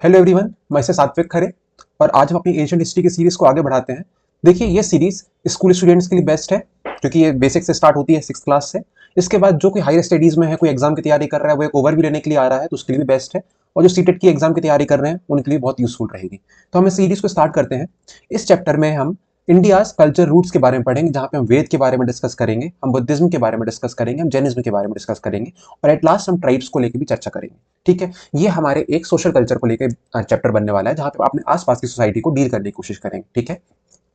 Hello everyone, मैं से सात्विक खरे और आज हम अपनी एशियन हिस्ट्री की सीरीज को आगे बढ़ाते हैं। देखिए, ये सीरीज स्कूल स्टूडेंट्स के लिए बेस्ट है क्योंकि ये बेसिक से स्टार्ट होती है 6th क्लास से। इसके बाद जो कोई हायर स्टडीज में है, कोई एग्जाम की तैयारी कर रहा है, वो एक ओवरव्यू लेने के लिए आ रहा है तो उसके लिए भी बेस्ट है। और जो सीटेट की एग्जाम की तैयारी कर रहे हैं उनके लिए बहुत यूजफुल रहेगी। तो हम इस सीरीज को स्टार्ट करते हैं। इस चैप्टर में हम इंडियाज कल्चर रूट्स के बारे में पढ़ेंगे, जहाँ पे हम वेद के बारे में डिस्कस करेंगे, हम बुद्धिज्म के बारे में डिस्कस करेंगे, हम जैनिज्म के बारे में डिस्कस करेंगे और एट लास्ट हम ट्राइब्स को लेकर भी चर्चा करेंगे। ठीक है, ये हमारे एक सोशल कल्चर को लेकर चैप्टर बनने वाला है, जहाँ पे अपने आसपास की सोसाइटी को डील करने की कोशिश करेंगे। ठीक है,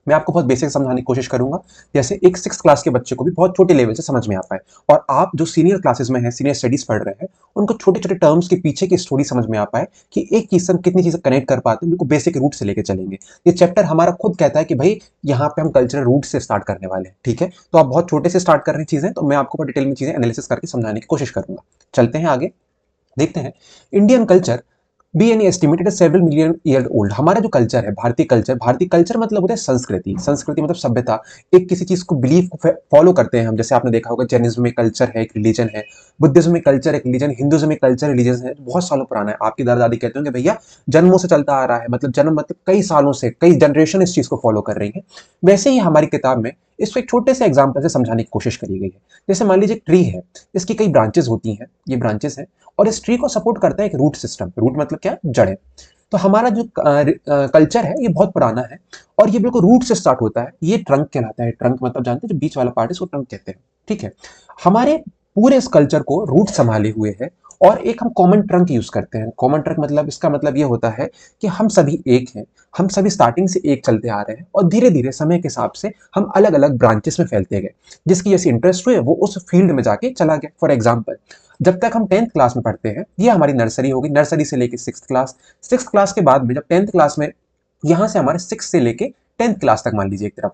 मैं आपको बहुत बेसिक समझाने की कोशिश करूंगा, जैसे एक 6th क्लास के बच्चे को भी बहुत छोटे लेवल से समझ में आ पाए। और आप जो सीनियर क्लासेस में हैं, सीनियर स्टडीज पढ़ रहे हैं, उनको छोटे छोटे टर्म्स के पीछे की स्टोरी समझ में आ पाए कि एक चीज से हम कितनी चीजें कनेक्ट कर पाते हैं, बिल्कुल बेसिक रूट से लेकर चलेंगे। ये चैप्टर हमारा खुद कहता है कि भाई यहाँ पे हम कल्चरल रूट से स्टार्ट करने वाले हैं। ठीक है, तो आप बहुत छोटे से स्टार्ट कर रहे हैं चीजें, तो मैं आपको डिटेल में चीजें एनालिसिस करके समझाने की कोशिश करूंगा। चलते हैं आगे, देखते हैं। Indian culture be an estimated several million year old. हमारा जो कल्चर है, भारतीय कल्चर मतलब होता है संस्कृति। संस्कृति मतलब सभ्यता। एक किसी चीज को बिलीव को फॉलो करते हैं हम, जैसे आपने देखा होगा जैनिज्म में कल्चर है, एक रिलीजन है। बुद्धिज्म में कल्चर, एक रिलीजन। हिंदुज्म में कल्चर, रिलीजन है, बहुत सालों पुराना है। आपके दादा दादी कहते होंगे भैया जन्मों से चलता आ रहा है, मतलब जन्म मतलब कई सालों से, कई जनरेशन इस चीज को फॉलो कर रही है। वैसे ही हमारी किताब में इसको एक छोटे से एग्जाम्पल से समझाने की कोशिश करी गई है। जैसे मान लीजिए ट्री है, इसकी कई ब्रांचेस होती हैं, ये ब्रांचेस हैं, और इस ट्री को सपोर्ट करता है एक रूट सिस्टम। रूट मतलब क्या? जड़ें। तो हमारा जो कल्चर है ये बहुत पुराना है और ये बिल्कुल रूट से स्टार्ट होता है। ये ट्रंक कहलाता है। ट्रंक मतलब जानते हैं, जो बीच वाला पार्ट है उसको ट्रंक कहते हैं। ठीक है, हमारे पूरे इस कल्चर को रूट संभाले हुए है और एक हम कॉमन ट्रंक यूज करते हैं। कॉमन ट्रंक मतलब, इसका मतलब ये होता है कि हम सभी एक हैं, हम सभी स्टार्टिंग से एक चलते आ रहे हैं और धीरे धीरे समय के हिसाब से हम अलग अलग ब्रांचेस में फैलते गए। जिसकी जैसे इंटरेस्ट हुए वो उस फील्ड में जाके चला गया। फॉर एग्जाम्पल, जब तक हम 10th क्लास में पढ़ते हैं, ये हमारी नर्सरी होगी। नर्सरी से लेके 6th क्लास। 6th क्लास के बाद में जब 10th क्लास में, यहां से हमारे 6 से लेके 10th क्लास तक मान लीजिए एक तरफ,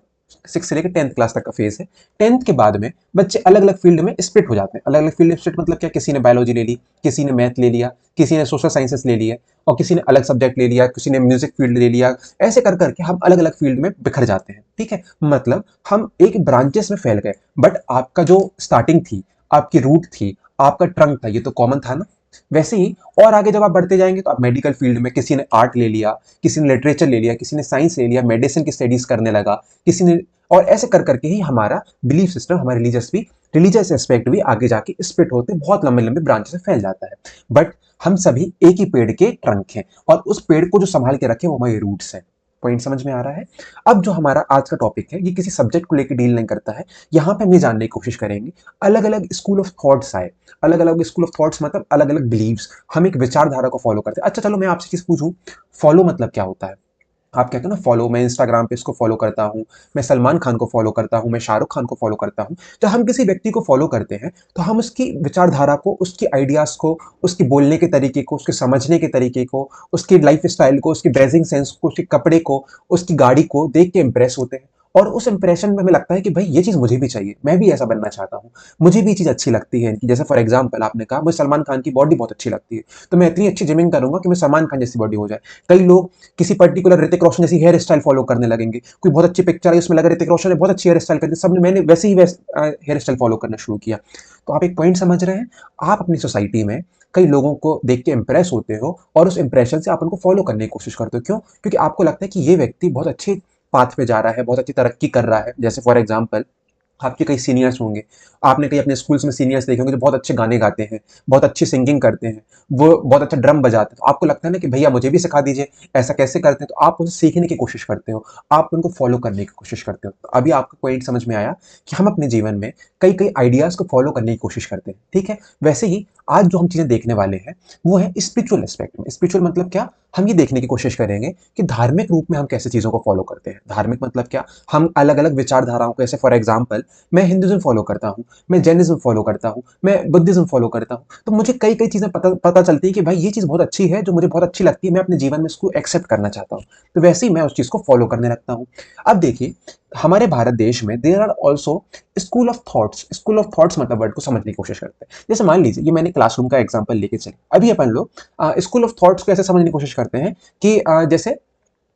6 से लेके 10th क्लास तक का फेज है। 10th के बाद में बच्चे अलग अलग फील्ड में स्प्लिट हो जाते हैं। अलग अलग फील्ड स्प्लिट मतलब क्या? किसी ने बायोलॉजी ले ली, किसी ने मैथ ले लिया, किसी ने सोशल साइंसेस ले लिया, और किसी ने अलग सब्जेक्ट ले लिया, किसी ने म्यूजिक फील्ड ले लिया। ऐसे कर करके हम अलग अलग फील्ड में बिखर जाते हैं। ठीक है, मतलब हम एक ब्रांचेस में फैल गए, बट आपका जो स्टार्टिंग थी, आपकी रूट थी, आपका ट्रंक था, ये तो कॉमन था ना। वैसे ही और आगे जब आप बढ़ते जाएंगे तो आप मेडिकल फील्ड में, किसी ने आर्ट ले लिया, किसी ने लिटरेचर ले लिया, किसी ने साइंस ले लिया, मेडिसिन की स्टडीज करने लगा, किसी ने, और ऐसे कर करके ही हमारा बिलीफ सिस्टम, हमारा रिलीजियस एस्पेक्ट भी आगे जाके स्प्लिट होते बहुत लंबे लंबे ब्रांच में फैल जाता है। बट हम सभी एक ही पेड़ के ट्रंक हैं और उस पेड़ को जो संभाल के रखे वो हमारे रूट्स हैं। पॉइंट समझ में आ रहा है? अब जो हमारा आज का टॉपिक है, ये किसी सब्जेक्ट को लेकर डील नहीं करता है। यहाँ पे हम ये जानने की कोशिश करेंगे, अलग अलग स्कूल ऑफ थॉट्स आए। अलग अलग स्कूल ऑफ थॉट्स मतलब अलग अलग बिलीव्स। हम एक विचारधारा को फॉलो करते हैं। अच्छा चलो मैं आपसे चीज पूछूं, फॉलो मतलब क्या होता है? आप कहते हो ना फॉलो, मैं इंस्टाग्राम पे इसको फॉलो करता हूँ, मैं सलमान खान को फॉलो करता हूँ, मैं शाहरुख खान को फॉलो करता हूँ। जब हम किसी व्यक्ति को फॉलो करते हैं तो हम उसकी विचारधारा को, उसकी आइडियाज को, उसकी बोलने के तरीके को, उसके समझने के तरीके को, उसकी लाइफ स्टाइल को, उसकी ड्रेसिंग सेंस को, उसके कपड़े को, उसकी गाड़ी को देख के इंप्रेस होते हैं। और उस इंप्रेशन में हमें लगता है कि भाई ये चीज मुझे भी चाहिए, मैं भी ऐसा बनना चाहता हूँ, मुझे भी ये चीज अच्छी लगती है इनकी। जैसे फॉर एग्जाम्पल आपने कहा मुझे सलमान खान की बॉडी बहुत अच्छी लगती है, तो मैं इतनी अच्छी जिमिंग करूंगा कि मैं सलमान खान जैसी बॉडी हो जाए। कई लोग किसी पर्टिकुलर ऋतिक रोशन जैसी हेयर स्टाइल फॉलो करने लगेंगे। कोई बहुत अच्छी पिक्चर है, उसमें लगा ऋतिक रोशन ने बहुत अच्छी हेयर स्टाइल कर दी, सबने, मैंने वैसे ही हेयर स्टाइल फॉलो करना शुरू किया। तो आप एक पॉइंट समझ रहे हैं? आप अपनी सोसाइटी में कई लोगों को देख के इंप्रेस होते हो और उस इंप्रेशन से आप उनको फॉलो करने की कोशिश करते हो। क्यों? क्योंकि आपको लगता है कि ये व्यक्ति बहुत अच्छे पाथ पे जा रहा है, बहुत अच्छी तरक्की कर रहा है। जैसे फॉर एग्जाम्पल, आपके कई सीनियर्स होंगे, आपने कई अपने स्कूल्स में सीनियर्स देखे होंगे जो बहुत अच्छे गाने गाते हैं, बहुत अच्छी सिंगिंग करते हैं, वो बहुत अच्छा ड्रम बजाते हैं। तो आपको लगता है ना कि भैया मुझे भी सिखा दीजिए, ऐसा कैसे करते हैं? तो आप उनसे सीखने की कोशिश करते हो, आप उनको फॉलो करने की कोशिश करते हो। तो अभी आपको पॉइंट समझ में आया कि हम अपने जीवन में कई कई आइडियाज को फॉलो करने की कोशिश करते हैं। ठीक है, वैसे ही आज जो हम चीजें देखने वाले हैं वो है स्पिरिचुअल एस्पेक्ट में। स्पिरिचुअल मतलब क्या? हम ये देखने की कोशिश करेंगे कि धार्मिक रूप में हम कैसे चीजों को फॉलो करते हैं। धार्मिक मतलब क्या? हम अलग अलग विचारधाराओं को, जैसे फॉर एग्जाम्पल मैं हिंदुज्म फॉलो करता हूँ, मैं जैनिज्म फॉलो करता हूँ, मैं बुद्धिज्म फॉलो करता हूँ, तो मुझे कई कई चीजें पता चलती है कि भाई ये चीज बहुत अच्छी है, जो मुझे बहुत अच्छी लगती है, मैं अपने जीवन में इसको एक्सेप्ट करना चाहता हूँ। तो वैसे ही मैं उस चीज को फॉलो करने लगता हूँ। अब देखिए, हमारे भारत देश में there are also school of thoughts. School of thoughts मतलब वर्ड को समझने की कोशिश करते हैं। जैसे मान लीजिए, ये मैंने क्लासरूम का एग्जाम्पल लेके चले, अभी अपन लोग स्कूल ऑफ थॉट्स को ऐसे समझने की कोशिश करते हैं कि जैसे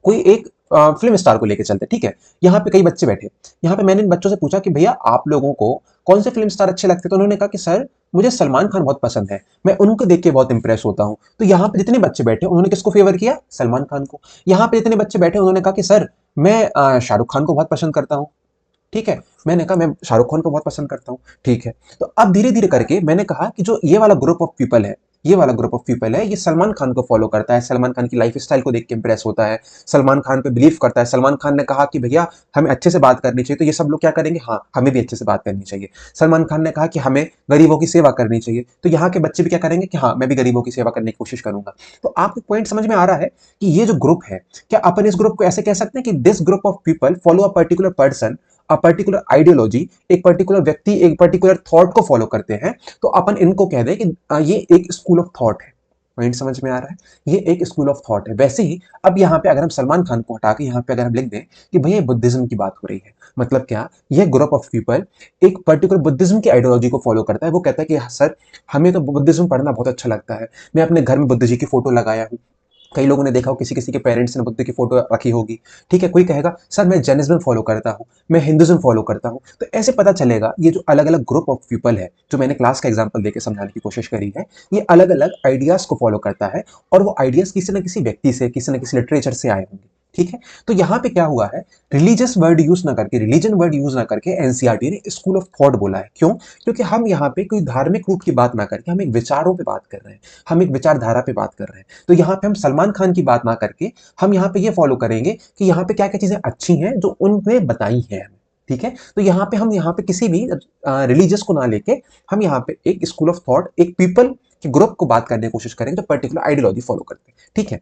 कोई एक फिल्म स्टार को लेके चलते, ठीक है। यहाँ पे कई बच्चे बैठे, यहाँ पे मैंने इन बच्चों से पूछा कि भैया आप लोगों को कौन से फिल्म स्टार अच्छे लगते हैं, तो उन्होंने कहा कि सर मुझे सलमान खान बहुत पसंद है, मैं उनको देख के बहुत इंप्रेस होता हूँ। तो यहाँ पे जितने बच्चे बैठे उन्होंने किसको फेवर किया, सलमान खान को। यहाँ पे जितने बच्चे बैठे उन्होंने कहा कि सर मैं शाहरुख खान को बहुत पसंद करता हूँ, ठीक है। मैंने कहा मैं शाहरुख खान को बहुत पसंद करता हूँ, ठीक है। तो अब धीरे धीरे करके मैंने कहा कि जो ये वाला ग्रुप ऑफ पीपल है, ये वाला ग्रुप ऑफ पीपल है, ये सलमान खान को फॉलो करता है, सलमान खान की लाइफ स्टाइल को देख के इंप्रेस होता है, सलमान खान पे बिलीव करता है। सलमान खान ने कहा कि भैया हमें अच्छे से बात करनी चाहिए, तो ये सब लोग क्या करेंगे, हाँ हमें भी अच्छे से बात करनी चाहिए। सलमान खान ने कहा कि हमें गरीबों की सेवा करनी चाहिए, तो यहाँ के बच्चे भी क्या करेंगे कि हाँ मैं भी गरीबों की सेवा करने की कोशिश करूंगा। तो आपको पॉइंट समझ में आ रहा है कि ये जो ग्रुप है, क्या अपन इस ग्रुप को ऐसे कह सकते हैं कि this group of people follow a particular person, a particular ideology, एक पर्टिकुलर व्यक्ति एक पर्टिकुलर थॉट को फॉलो करते हैं, तो अपन इनको कह दें कि ये एक स्कूल ऑफ थॉट है। पॉइंट समझ में आ रहा है, ये एक स्कूल ऑफ थॉट है। वैसे ही अब यहाँ पे अगर हम सलमान खान को हटा के यहाँ पे अगर हम लिख दें कि भैया बुद्धिज्म की बात हो रही है, मतलब क्या, यह ग्रुप ऑफ पीपल एक पर्टिकुलर बुद्धिज्म की आइडियोलॉजी को फॉलो करता है। वो कहता है कि सर हमें तो बुद्धिज्म पढ़ना बहुत अच्छा लगता है, मैं अपने घर में बुद्ध जी की फोटो लगाया हूँ। कई लोगों ने देखा हो, किसी किसी के पेरेंट्स ने बुद्ध की फोटो रखी होगी, ठीक है। कोई कहेगा सर मैं जैनिज्म फॉलो करता हूँ, मैं हिंदुज्म फॉलो करता हूँ। तो ऐसे पता चलेगा ये जो अलग अलग ग्रुप ऑफ पीपल है, जो मैंने क्लास का एग्जांपल देके समझाने की कोशिश करी है, ये अलग अलग आइडियाज को फॉलो करता है, और वो आइडियाज किसी न किसी व्यक्ति से, किसी न किसी लिटरेचर से आए होंगे, ठीक है। तो यहाँ पे क्या हुआ है, रिलीजियस वर्ड यूज ना करके, रिलीजन वर्ड यूज ना करके एनसीईआरटी ने स्कूल ऑफ थॉट बोला है। क्यों? क्योंकि हम यहाँ पे कोई धार्मिक रूप की बात ना करके हम एक विचारों पे बात कर रहे हैं, हम एक विचारधारा पे बात कर रहे हैं। तो यहाँ पे हम सलमान खान की बात ना करके हम यहाँ पे ये फॉलो करेंगे कि यहाँ पे क्या क्या चीजें अच्छी हैं जो उनने बताई हैं हमें, ठीक है। तो यहाँ पे हम यहाँ पे किसी भी रिलीजियस को ना लेके हम यहाँ पे एक स्कूल ऑफ थॉट, एक पीपल के ग्रुप को बात करने की कोशिश करेंगे जो पर्टिकुलर आइडियोलॉजी फॉलो करते हैं, ठीक है।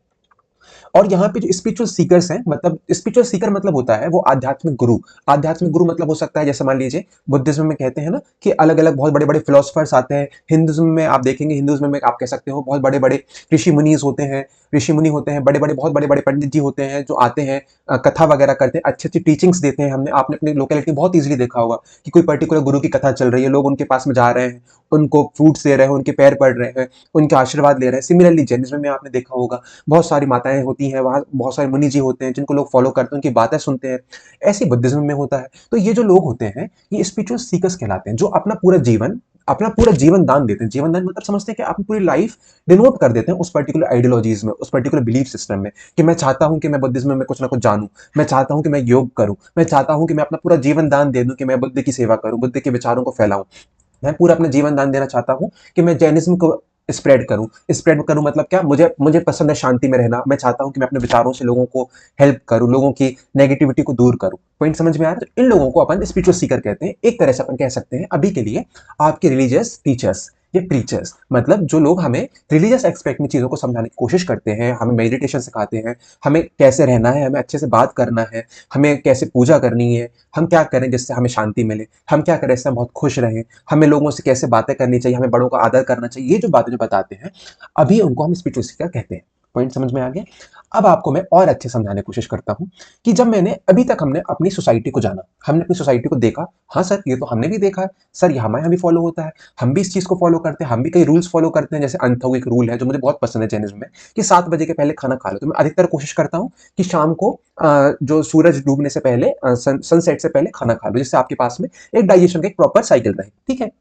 और यहाँ पे जो स्पिरिचुअल सीकर्स हैं, मतलब स्पिरिचुअल सीकर मतलब होता है वो आध्यात्मिक गुरु। आध्यात्मिक गुरु मतलब हो सकता है, जैसे मान लीजिए बुद्धिज्म में कहते हैं ना कि अलग अलग बहुत बड़े बड़े फिलोसफर्स आते हैं। हिंदुज्म में आप देखेंगे, हिंदुज्म में आप कह सकते हो बहुत बड़े बड़े ऋषि मुनीस होते हैं, ऋषि मुनि होते हैं, बड़े बड़े बहुत बड़े बड़े पंडित जी होते हैं जो आते हैं, कथा वगैरह करते हैं, अच्छी अच्छी टीचिंग्स देते हैं। हमने आपने अपनी लोकेलिटी में बहुत इजीली देखा होगा कि कोई पर्टिकुलर गुरु की कथा चल रही है, लोग उनके पास में जा रहे हैं, उनको फ्रूट्स दे रहे हैं, उनके पैर पड़ रहे हैं, उनके आशीर्वाद ले रहे हैं। सिमिलरली जैनिज्म में आपने देखा होगा बहुत सारी माताएं होती हैं, वहाँ बहुत सारे मुनि जी होते हैं जिनको लोग फॉलो करते हैं, उनकी बातें सुनते हैं। ऐसे बुद्धिज्म में होता है। तो ये जो लोग होते हैं ये स्पिरिचुअल सीकर्स कहलाते हैं, जो अपना पूरा जीवन दान देते हैं। जीवन दान मतलब समझते हैं कि अपनी पूरी लाइफ डिनोट कर देते हैं उस पर्टिकुलर आइडियोलॉजीज में, उस पर्टिकुलर बिलीफ सिस्टम में, कि मैं चाहता हूं कि मैं बुद्धिज्म में कुछ ना कुछ जानूं, मैं चाहता हूं कि मैं योग करूं, मैं चाहता हूं कि मैं अपना पूरा जीवन दान दे दूं, कि मैं बुद्ध की सेवा करूं, बुद्ध के विचारों को फैलाऊं। मैं पूरा अपना जीवन दान देना चाहता हूं कि मैं जैनिज्म को स्प्रेड करूं मतलब क्या, मुझे मुझे पसंद है शांति में रहना, मैं चाहता हूं कि मैं अपने विचारों से लोगों को हेल्प करूं, लोगों की नेगेटिविटी को दूर करूं। पॉइंट समझ में आ रहा है? तो इन लोगों को अपन स्पिरिचुअल सीकर कहते हैं। एक तरह से अपन कह सकते हैं अभी के लिए आपके रिलीजियस टीचर्स, ये प्रीचर्स, मतलब जो लोग हमें रिलीजियस एक्सपेक्ट में चीजों को समझाने की कोशिश करते हैं, हमें मेडिटेशन सिखाते हैं, हमें कैसे रहना है, हमें अच्छे से बात करना है, हमें कैसे पूजा करनी है, हम क्या करें जिससे हमें शांति मिले, हम क्या करें जिससे हम बहुत खुश रहें, हमें लोगों से कैसे बातें करनी चाहिए, हमें बड़ों का आदर करना चाहिए, ये जो बातें जो बताते हैं अभी उनको हम स्पिरिचुअल सीकर कहते हैं। पॉइंट समझ में आ गया? अब आपको मैं और अच्छे समझाने की कोशिश करता हूं कि जब मैंने अभी तक हमने अपनी सोसाइटी को जाना, हमने अपनी सोसाइटी को देखा, हाँ सर ये तो हमने भी देखा है, सर ये हमारे यहाँ भी फॉलो होता है, हम भी इस चीज को फॉलो करते हैं, हम भी कई रूल्स फॉलो करते हैं। जैसे अनथव एक रूल है जो मुझे बहुत पसंद है जैनिज्म में, कि 7 बजे के पहले खाना खा लो। तो मैं अधिकतर कोशिश करता हूँ कि शाम को जो सूरज डूबने से पहले, सनसेट से पहले खाना खा लो, जिससे आपके पास में एक डाइजेशन का एक प्रॉपर साइकिल रहे, ठीक है।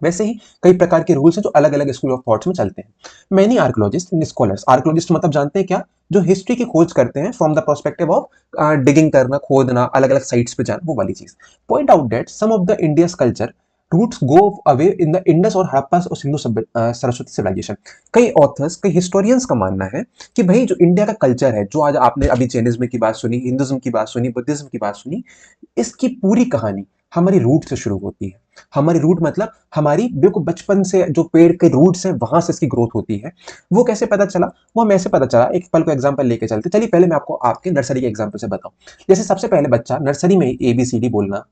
वैसे ही कई प्रकार के रूल्स हैं जो अलग अलग स्कूल ऑफ थॉट्स में चलते हैं। Many archaeologist and scholars, archaeologist मतलब जानते हैं क्या, जो हिस्ट्री की खोज करते हैं from the perspective of digging करना, खोदना, अलग अलग साइट्स पे जाना, वो वाली चीज। Point out that some of the India's culture roots go away in the Indus और हड़प्पा और सिंधु सरस्वती सिविलाइजेशन। कई ऑथर्स, कई हिस्टोरियंस का मानना है कि भाई जो इंडिया का कल्चर है, जो आज आपने अभी जैनिज्म की बात सुनी, हिंदुज्म की बात सुनी, बुद्धिज्म की बात सुनी, इसकी पूरी कहानी हमारी रूट से शुरू होती है। हमारी रूट मतलब हमारी बिल्कुल बचपन से जो पेड़ के रूट्स हैं वहां से इसकी ग्रोथ होती है। वो कैसे पता चला? वो हमें ऐसे पता चला, एक पल को एग्जांपल लेके चलते। चलिए पहले मैं आपको आपके नर्सरी के एग्जांपल से बताऊं। जैसे सबसे पहले बच्चा नर्सरी में ABCD बोलना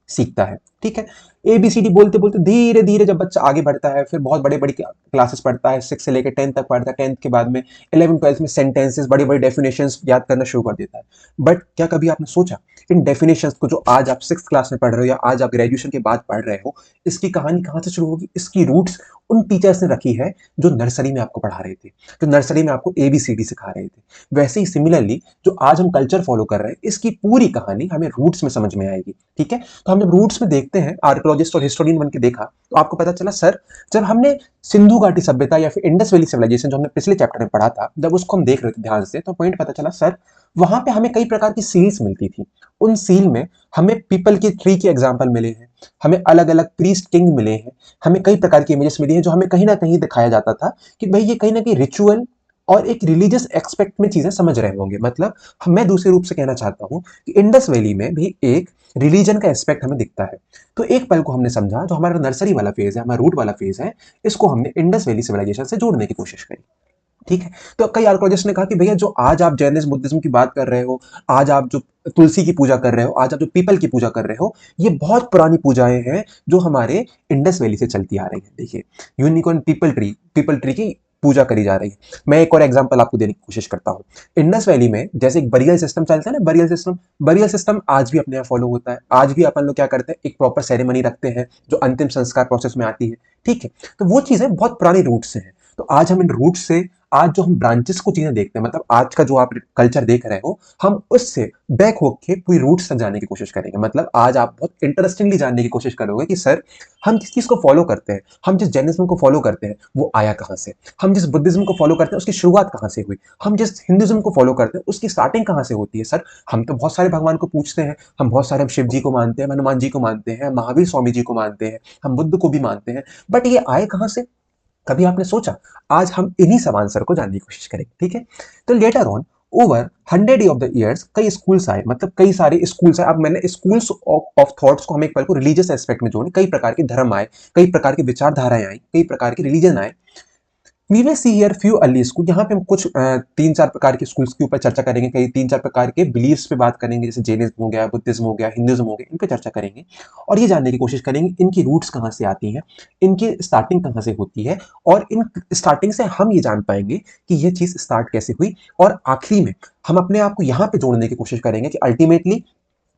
सीखता है, ठीक है। ABCD बोलते बोलते धीरे धीरे जब बच्चा आगे बढ़ता है, फिर बहुत बड़े बड़ी क्लासेस पढ़ता है, 6 से लेकर 10 तक पढ़ता है, 10th के बाद में 11 12 में सेंटेंसेस, बड़ी बड़ी डेफिनेशंस याद करना शुरू कर देता है। बट क्या कभी आपने सोचा इन डेफिनेशंस को जो आज आप 6th क्लास में पढ़ रहे हो या आज आप ग्रेजुएशन के बाद पढ़ रहे हो, इसकी कहानी कहाँ से शुरू होगी? इसकी रूट्स उन टीचर्स ने रखी है जो नर्सरी में आपको पढ़ा रहे थे, जो नर्सरी में आपको ABCD सिखा रहे थे। वैसे ही सिमिलरली जो आज हम कल्चर फॉलो कर रहे हैं, इसकी पूरी कहानी हमें रूट्स में समझ में आएगी। ठीक है, तो हम जब रूट्स में देखते हैं, आर्कियोलॉजिस्ट और हिस्टोरियन बन के देखा, तो आपको पता चला सर, जब हमने सिंधु घाटी सभ्यता या फिर इंडस वैली सिविलाइजेशन जो हमने पिछले चैप्टर में पढ़ा था, जब उसको हम देख रहे थे ध्यान से, तो पॉइंट पता चला सर, वहां पे हमें कई प्रकार की सील्स मिलती थी। उन सील में हमें पीपल के ट्री के एग्जाम्पल मिले हैं, हमें अलग अलग प्रीस्ट किंग मिले हैं, हमें कई प्रकार की इमेजेस मिली हैं, जो हमें कहीं ना कहीं दिखाया जाता था कि भाई ये कहीं ना कहीं रिचुअल और एक रिलीजियस एक्सपेक्ट में चीजें समझ रहे होंगे। मतलब मैं दूसरे रूप से कहना चाहता हूं कि इंडस वैली में भी एक रिलीजन का एस्पेक्ट हमें दिखता है। तो एक पल को हमने समझा, जो हमारा नर्सरी वाला फेज है, हमारा रूट वाला फेज है, इसको हमने इंडस वैली सिविलाइजेशन से जोड़ने की कोशिश करी। ठीक है, तो कई आर्कोलॉजिस्ट ने कहा कि भैया जो आज आप जैनिज्म बुद्धिज्म की बात कर रहे हो, आज आप जो तुलसी की पूजा कर रहे हो, आज आप जो पीपल की पूजा कर रहे हो, ये बहुत पुरानी पूजाएं हैं जो हमारे इंडस वैली से चलती आ रही है। देखिए, यूनिकॉर्न पीपल ट्री की पूजा करी जा रही है। मैं एक और एग्जांपल आपको देने की कोशिश करता हूँ। इंडस वैली में जैसे एक बरियल सिस्टम चलता है ना, बरियल सिस्टम आज भी अपने यहाँ फॉलो होता है। आज भी अपन लोग क्या करते हैं, एक प्रॉपर सेरेमनी रखते हैं जो अंतिम संस्कार प्रोसेस में आती है। ठीक है, तो वो चीजें बहुत पुरानी रूट से है। तो आज हम इन रूट से, आज जो हम ब्रांचेस को चीजें देखते हैं, मतलब आज का जो आप कल्चर देख रहे हो, हम उससे बैक होके पूरी रूट्स तक जाने की कोशिश करेंगे। मतलब आज आप बहुत इंटरेस्टिंगली जानने की कोशिश करोगे कि सर, हम किस चीज को फॉलो करते हैं, हम जिस जैनिज्म को फॉलो करते हैं वो आया कहाँ से, हम जिस बुद्धिज्म को फॉलो करते हैं उसकी शुरुआत कहाँ से हुई, हम जिस हिंदुज्म को फॉलो करते हैं उसकी स्टार्टिंग कहाँ से होती है। सर, हम तो बहुत सारे भगवान को पूछते हैं, हम बहुत सारे, हम शिव जी को मानते हैं, हनुमान जी को मानते हैं, महावीर स्वामी जी को मानते हैं, हम बुद्ध को भी मानते हैं, बट ये आए कहाँ से? कभी आपने सोचा? आज हम इन्हीं सब आंसर को जानने की कोशिश करेंगे। ठीक है, तो later on over 100 of the years कई स्कूल्स आए, मतलब कई सारे स्कूल्स आए। अब मैंने स्कूल्स ऑफ थॉट्स को हम एक पल को रिलीजियस एस्पेक्ट में जोड़े, कई प्रकार के धर्म आए, कई प्रकार की विचारधाराएं आई, कई प्रकार के रिलीजन आए। We will see here few early school. यहाँ पे हम कुछ 3-4 प्रकार के स्कूल्स के ऊपर चर्चा करेंगे, कई 3-4 प्रकार के बिलीव्स पे बात करेंगे, जैसे जैनिज्म हो गया, बुद्धिज्म हो गया, हिंदुज्म हो गया, इन पे चर्चा करेंगे और ये जानने की कोशिश करेंगे इनकी रूट्स कहाँ से आती हैं, इनकी स्टार्टिंग कहाँ से होती है, और इन स्टार्टिंग से हम ये जान पाएंगे कि ये चीज स्टार्ट कैसे हुई। और आखिरी में हम अपने आप को यहाँ पे जोड़ने की कोशिश करेंगे कि अल्टीमेटली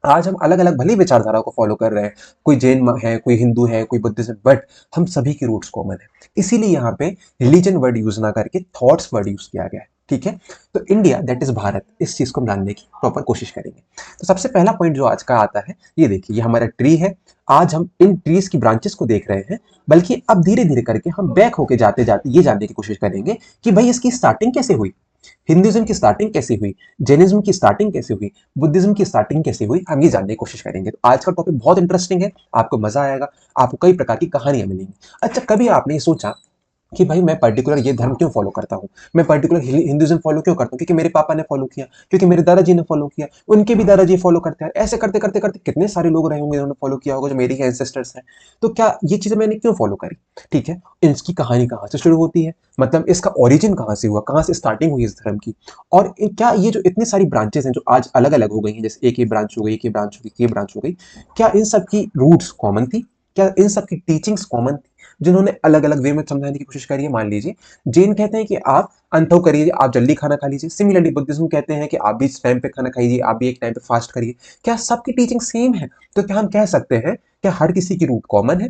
आज हम अलग अलग भले विचारधारा को फॉलो कर रहे हैं, कोई जैन है, कोई हिंदू है, कोई बुद्धिस्ट है, बट हम सभी की रूट्स कॉमन है। इसीलिए यहाँ पे रिलीजन वर्ड यूज ना करके थॉट्स वर्ड यूज किया गया है। ठीक है, तो इंडिया दैट इज भारत, इस चीज को हम जानने की प्रॉपर कोशिश करेंगे। तो सबसे पहला पॉइंट जो आज का आता है, ये देखिए, ये हमारा ट्री है। आज हम इन ट्रीज की ब्रांचेस को देख रहे हैं, बल्कि अब धीरे धीरे करके हम बैक होके जाते जाते ये जानने की कोशिश करेंगे कि भाई इसकी स्टार्टिंग कैसे हुई, हिंदुइज्म की स्टार्टिंग कैसे हुई, जैनिज्म की स्टार्टिंग कैसे हुई, बुद्धिज्म की स्टार्टिंग कैसे हुई, हम ये जानने की कोशिश करेंगे। तो आज का टॉपिक बहुत इंटरेस्टिंग है, आपको मजा आएगा, आपको कई प्रकार की कहानियां मिलेंगी। अच्छा, कभी आपने ये सोचा कि भाई मैं पर्टिकुलर ये धर्म क्यों फॉलो करता हूँ, मैं पर्टिकुलर हिंदुइज्म फॉलो क्यों करता हूँ? क्योंकि मेरे पापा ने फॉलो किया, क्योंकि मेरे दादाजी ने फॉलो किया, उनके भी दादाजी फॉलो करते हैं, ऐसे करते करते करते कितने सारे लोग रहे होंगे जिन्होंने फॉलो किया होगा, जो मेरे ही एंसेस्टर्स हैं। तो क्या ये चीजें मैंने क्यों फॉलो करी? ठीक है, इसकी कहानी कहाँ से शुरू होती है, मतलब इसका ओरिजिन कहाँ से हुआ, कहाँ से स्टार्टिंग हुई इस धर्म की, और क्या ये जो इतनी सारी ब्रांचेस हैं जो आज अलग अलग हो गई हैं, जैसे एक ही ब्रांच हो गई, एक ही ब्रांच हो गई, एक ही ब्रांच हो गई, क्या इन सब की रूट्स कॉमन थी, क्या इन सब की टीचिंग्स कॉमन थी, जिन्होंने अलग अलग वे में समझाने की कोशिश करी है? मान लीजिए जैन कहते हैं कि आप अंतो करिए, आप जल्दी खाना खा लीजिए। सिमिलरली बुद्धिज्म कहते हैं कि आप भी इस टाइम पे खाना खाइए, आप भी एक टाइम पे फास्ट करिए। क्या सबकी टीचिंग सेम है? तो क्या हम कह सकते हैं क्या हर किसी की रूट कॉमन है?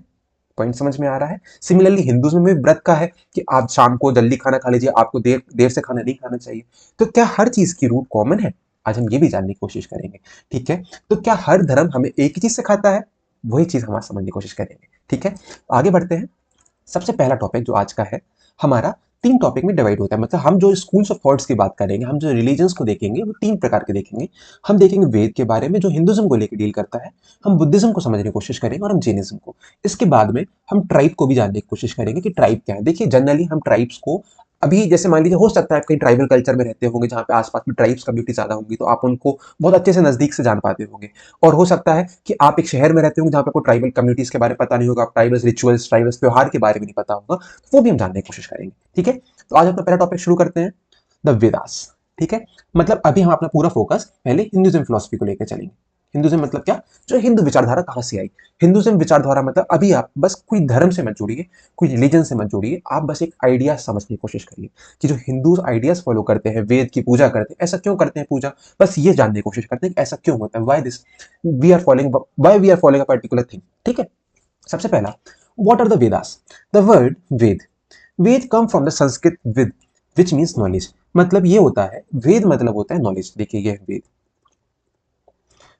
पॉइंट समझ में आ रहा है? सिमिलरली हिंदुइज्म में भी व्रत का है कि आप शाम को जल्दी खाना खा लीजिए, आपको देर देर से खाना नहीं खाना चाहिए। तो क्या हर चीज की रूट कॉमन है? आज हम ये भी जानने की कोशिश करेंगे। ठीक है, तो क्या हर धर्म हमें एक ही चीज सिखाता है? वही चीज हम आज समझने की कोशिश करेंगे। ठीक है, आगे बढ़ते हैं। सबसे पहला टॉपिक जो आज का है हमारा, 3 टॉपिक में डिवाइड होता है। मतलब हम जो स्कूल्स ऑफ थॉट्स की बात करेंगे, हम जो रिलीजन्स को देखेंगे, वो 3 प्रकार के देखेंगे। हम देखेंगे वेद के बारे में जो हिंदुइज्म को लेकर डील करता है, हम बुद्धिज्म को समझने की कोशिश करेंगे, और हम जैनिज्म को। इसके बाद में हम ट्राइब को भी जानने की कोशिश करेंगे कि ट्राइब क्या है। देखिए, जनरली हम ट्राइब्स को अभी, जैसे मान लीजिए हो सकता है आप कहीं ट्राइबल कल्चर में रहते होंगे जहाँ पे आसपास में ट्राइब्स कम्युनिटी ज्यादा होंगी, तो आप उनको बहुत अच्छे से नजदीक से जान पाते होंगे। और हो सकता है कि आप एक शहर में रहते होंगे जहाँ पे आपको ट्राइबल कम्युनिटीज के बारे में पता नहीं होगा, आप ट्राइबल रिचुअल्स, ट्राइबल त्योहार के बारे में नहीं पता होगा, तो वो भी हम जानने की कोशिश करेंगे। ठीक है, तो आज अपना पहला टॉपिक शुरू करते हैं, द वेदास। ठीक है, मतलब अभी हम अपना पूरा फोकस पहले हिंदुइज्म फिलोसफी को लेकर चलेंगे। हिंदुज्म मतलब क्या, जो हिंदू विचारधारा कहाँ से आई। हिंदुज्म विचारधारा मतलब, अभी आप बस कोई धर्म से मत जोड़िए, कोई रिलीजन से मत जोड़िए, आप बस एक आइडिया समझने की कोशिश करिए कि जो हिंदू आइडियाज फॉलो करते हैं, वेद की पूजा करते हैं, ऐसा क्यों करते हैं पूजा, बस ये जानने की कोशिश करते हैं कि ऐसा क्यों होता है, why this we are following a particular thing. ठीक है, सबसे पहला, what are the Vedas. The word Veda, Veda come from the Sanskrit with which means knowledge. मतलब ये होता है, वेद मतलब होता है नॉलेज। देखिए ये वेद,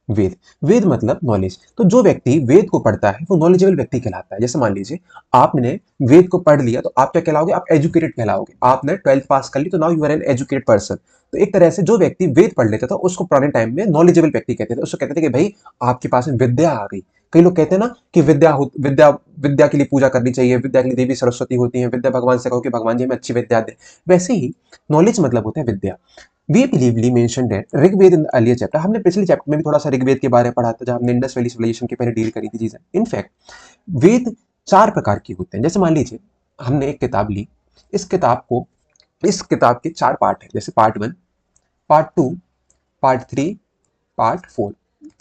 वेद, वेद मतलब नॉलेज। तो जो व्यक्ति वेद को पढ़ता है वो नॉलेजेबल व्यक्ति कहलाता है। जैसे मान लीजिए आपने वेद को पढ़ लिया तो आप क्या कहलाओगे, आप एजुकेटेड कहलाओगे। आपने 12th पास कर ली तो now you are an educated person. तो एक तरह से जो व्यक्ति वेद पढ़ लेता था उसको पुराने टाइम में नॉलेजेबल व्यक्ति कहते थे। उसको कहते थे कि भाई आपके पास में विद्या आ गई। कई लोग कहते हैं ना कि विद्या विद्या के लिए पूजा करनी चाहिए, विद्या के लिए देवी सरस्वती होती है, विद्या भगवान से कहो कि भगवान जी हमें अच्छी विद्या दे। वैसे ही नॉलेज मतलब होता है विद्या। We briefly mention that Rigveda in the earlier chapter, हमने पिछले चैप्टर में भी थोड़ा सा ऋग्वेद के बारे में पढ़ा था, जब हमने इंडस वैली सिविलाइजेशन के पहले डील करी थी चीजें। इनफैक्ट वेद 4 प्रकार के होते हैं। जैसे मान लीजिए हमने एक किताब ली, इस किताब को, इस किताब के 4 पार्ट हैं, जैसे part 1, part 2, part 3, part 4।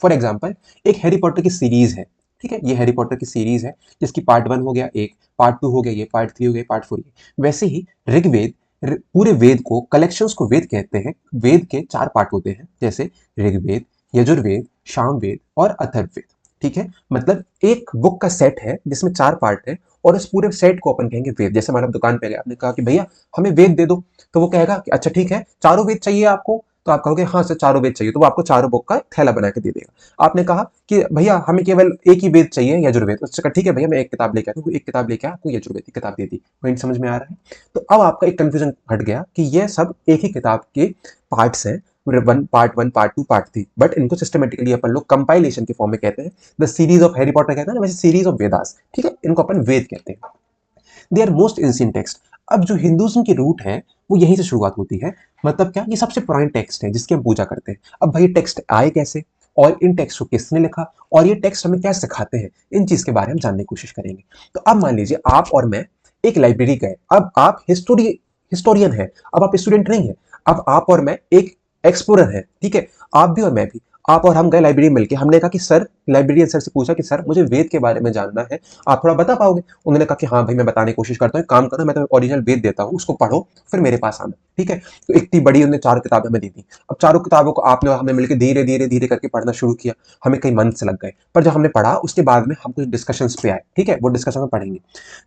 For example एक हैरी पॉटर की सीरीज है, ठीक है, ये हैरी पॉटर की सीरीज है जिसकी पार्ट 1 हो गया, एक पार्ट 2 हो गया, ये पार्ट 3 हो गया, पार्ट 4। वैसे ही ऋग्वेद, पूरे वेद को, कलेक्शंस को वेद कहते हैं। वेद के 4 पार्ट होते हैं, जैसे ऋग्वेद, यजुर्वेद, सामवेद और अथर्ववेद। ठीक है, मतलब एक बुक का सेट है जिसमें 4 पार्ट है, और इस पूरे सेट को अपन कहेंगे वेद। जैसे हमारे दुकान पे गए, आपने कहा कि भैया हमें वेद दे दो, तो वो कहेगा कि अच्छा ठीक है, चारों वेद चाहिए आपको, तो आप कहोगे हाँ सर चारों वेद चाहिए, तो वो आपको चारों बुक का थैला बना के दे देगा। आपने कहा कि भैया हमें केवल एक ही वेद चाहिए, यजुर्वेद, उससे कहा ठीक है भैया मैं एक किताब लेके आता हूँ, एक किताब लेके आपको यजुर्वेद की किताब दे दी। पॉइंट समझ में आ रहा है। तो अब आपका एक कंफ्यूजन हट गया कि ये सब एक ही किताब के पार्ट्स हैं, पार्ट 1, पार्ट 2, पार्ट 3, बट इनको सिस्टमेटिकली अपन लोग कंपाइलेशन के फॉर्म में कहते हैं। The series of Harry Potter कहते हैं ना, वैसे सीरीज ऑफ वेदास। ठीक है, इनको अपन वेद कहते हैं। They are most ancient text. अब जो हिंदुज्म की रूट है वो यहीं से शुरुआत होती है। मतलब क्या, ये सबसे पुराने टेक्स्ट है जिसकी हम पूजा करते हैं। अब भाई टेक्स्ट आए कैसे, और इन टेक्स्ट को किसने लिखा, और ये टेक्स्ट हमें क्या सिखाते हैं, इन चीज के बारे में हम जानने की कोशिश करेंगे। तो अब मान लीजिए आप और मैं एक लाइब्रेरी गए। अब आप हिस्टोरियन है, अब आप स्टूडेंट नहीं है। अब आप और मैं एक एक्सप्लोरर है, ठीक है, आप भी और मैं भी। आप और हम गए लाइब्रेरी मिलके, हमने कहा कि सर, लाइब्रेरियन सर से पूछा कि सर मुझे वेद के बारे में जानना है, आप थोड़ा बता पाओगे। उन्होंने कहा कि हाँ भाई मैं बताने की कोशिश करता हूँ, काम करो मैं तुम्हें ओरिजिनल वेद देता हूँ, उसको पढ़ो, फिर मेरे पास आना। ठीक है, तो इतनी बड़ी उन्होंने 4 किताबें हमें दी थी। अब चारों किताबों को आपने और हमने मिलकर धीरे धीरे धीरे करके पढ़ना शुरू किया। हमें कई मंथ से लग गए, पर जब हमने पढ़ा उसके बाद में हम कुछ डिस्कशंस पे आए। ठीक है, वो डिस्कशन में पढ़ेंगे।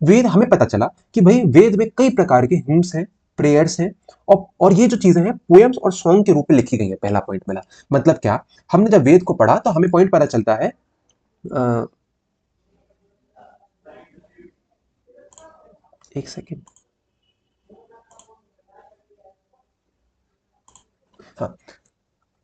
वेद, हमें पता चला कि भाई वेद में कई प्रकार के हिम्स हैं, प्रेयर्स हैं, और ये जो चीजें हैं पोएम्स और सॉन्ग के रूप में लिखी गई है। पहला पॉइंट मिला। मतलब क्या, हमने जब वेद को पढ़ा तो हमें पॉइंट पता चलता है, एक सेकेंड, हाँ,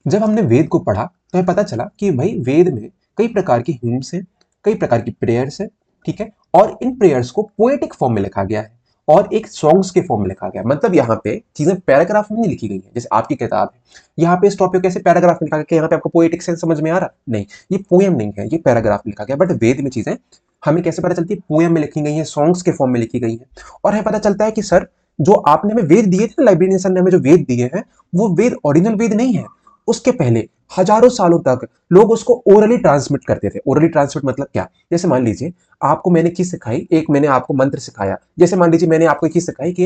जब हमने वेद को पढ़ा तो हमें पता चला कि भाई वेद में कई प्रकार की हिम्स हैं, कई प्रकार की प्रेयर्स हैं। ठीक है, और इन प्रेयर्स को पोएटिक फॉर्म में लिखा गया है और एक सॉन्ग्स के फॉर्म में लिखा गया है। मतलब यहाँ पे चीजें पैराग्राफ में नहीं लिखी गई है जैसे आपकी किताब है। यहाँ पे इस टॉपिक कैसे पैराग्राफ में लिखा गया, यहाँ पे आपको पोएटिक सेंस समझ में आ रहा नहीं, ये पोएम नहीं है, ये पैराग्राफ में लिखा गया। बट वेद में चीजें हमें कैसे पता चलती है, पोएम में लिखी गई है, सॉन्ग्स के फॉर्म में लिखी गई है। और हमें पता चलता है कि सर जो आपने हमें वेद दिए थे ना, लाइब्रेरियन सर ने हमें जो वेद दिए हैं, वो वेद ओरिजिनल वेद नहीं है। उसके पहले हजारों सालों तक लोग उसको ओरली ट्रांसमिट करते थे। ओरली ट्रांसमिट मतलब क्या, जैसे मान लीजिए आपको मैंने चीज सिखाई, एक मैंने आपको मंत्र सिखाया। जैसे मान लीजिए मैंने आपको एक चीज सिखाई कि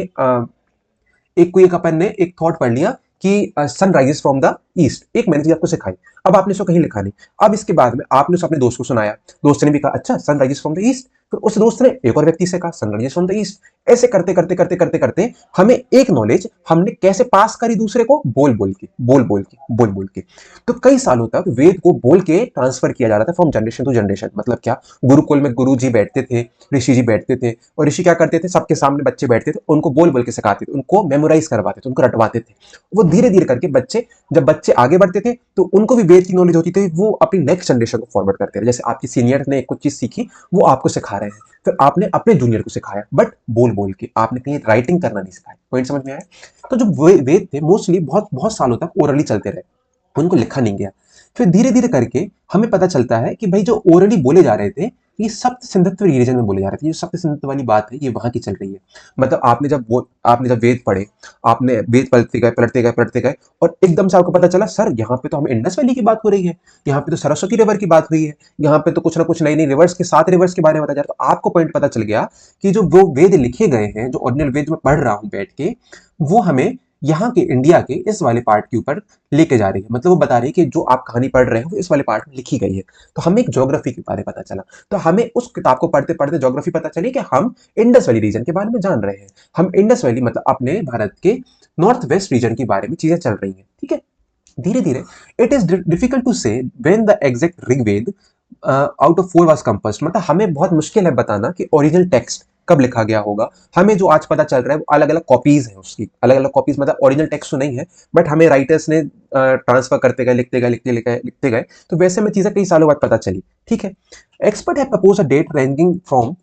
एक कोई एक अपन ने एक थॉट पढ़ लिया कि sun rises from the east, एक मैंने चीज आपको सिखाई। अब आपने इसको कहीं लिखा नहीं। अब इसके बाद में आपने उसे अपने दोस्त को सुनाया, दोस्त ने भी कहा अच्छा sun rises from the east, फिर उस दोस्त ने एक और व्यक्ति से कहा sun rises from the east. ऐसे करते करते करते करते करते हमें एक नॉलेज हमने कैसे पास करी दूसरे को, बोल बोल के, बोल बोल के, बोल बोल के। तो कई सालों तक वेद को बोल के ट्रांसफर किया जा रहा था फ्रॉम जनरेशन टू जनरेशन। मतलब क्या, गुरुकुल में गुरु जी बैठते थे, ऋषि जी बैठते थे, और ऋषि क्या करते थे, सबके सामने बच्चे बैठते थे, उनको बोल बोल के सिखाते थे, उनको मेमोराइज करवाते थे, उनको रटवाते थे। वो धीरे धीरे करके बच्चे, जब बच्चे आगे बढ़ते थे तो उनको भी वेद की नॉलेज होती थी, वो अपनी नेक्स्ट जनरेशन को फॉरवर्ड करते थे। जैसे आपकी सीनियर ने कुछ चीज सीखी, वो आपको सिखा रहे हैं, फिर आपने अपने जूनियर को सिखाया, बट बोल बोल के। आपने कहीं राइटिंग करना नहीं सिखाया। पॉइंट समझ में आया। तो जो वेद थे मोस्टली बहुत बहुत सालों तक ओरली चलते रहे, उनको लिखा नहीं गया। फिर धीरे धीरे करके हमें पता चलता है कि भाई जो ओरली बोले जा रहे थे ये सप्त सिंधुत्व रीजन में बोले जा रहे थे। ये सप्त सिंधुत्व वाली बात है, ये वहां की चल रही है। मतलब आपने जब वेद पढ़े, आपने वेद पढ़ते गए और एकदम से आपको पता चला सर यहाँ पे तो हमें इंडस वैली की बात हो रही है, यहाँ पे तो सरस्वती रिवर की बात हुई है, यहाँ पे तो कुछ ना कुछ नई नई रिवर्स के 7 रिवर्स के बारे में बताया जा रहा है। तो आपको पॉइंट पता चल गया कि जो वो वेद लिखे गए हैं, जो ओरिजिनल वेद में पढ़ रहा हूं बैठ के, वो हमें यहाँ के इंडिया के इस वाले पार्ट के ऊपर लेके जा रही है। मतलब वो बता रही है कि जो आप कहानी पढ़ रहे हो वो इस वाले पार्ट में लिखी गई है। तो हमें एक ज्योग्राफी के बारे में पता चला। तो हमें उस किताब को पढ़ते पढ़ते ज्योग्राफी पता चली कि हम इंडस वैली रीजन के बारे में जान रहे हैं। हम इंडस वैली मतलब अपने भारत के नॉर्थ वेस्ट रीजन के बारे में चीजें चल रही हैं। ठीक है, धीरे धीरे it is difficult to say when the exact Rigveda out of 4 was composed. मतलब हमें बहुत मुश्किल है बताना कि ओरिजिनल टेक्स्ट कब लिखा गया होगा। हमें जो आज पता चल रहा है वो अलग अलग कॉपीज है उसकी, अलग अलग कॉपीज, मतलब ओरिजिनल टेक्स्ट तो नहीं है, बट हमें राइटर्स ने ट्रांसफर करते गए, लिखते गए। तो वैसे में चीजें कई सालों बाद पता चली। ठीक है, एक्सपर्ट है propose a date ranging from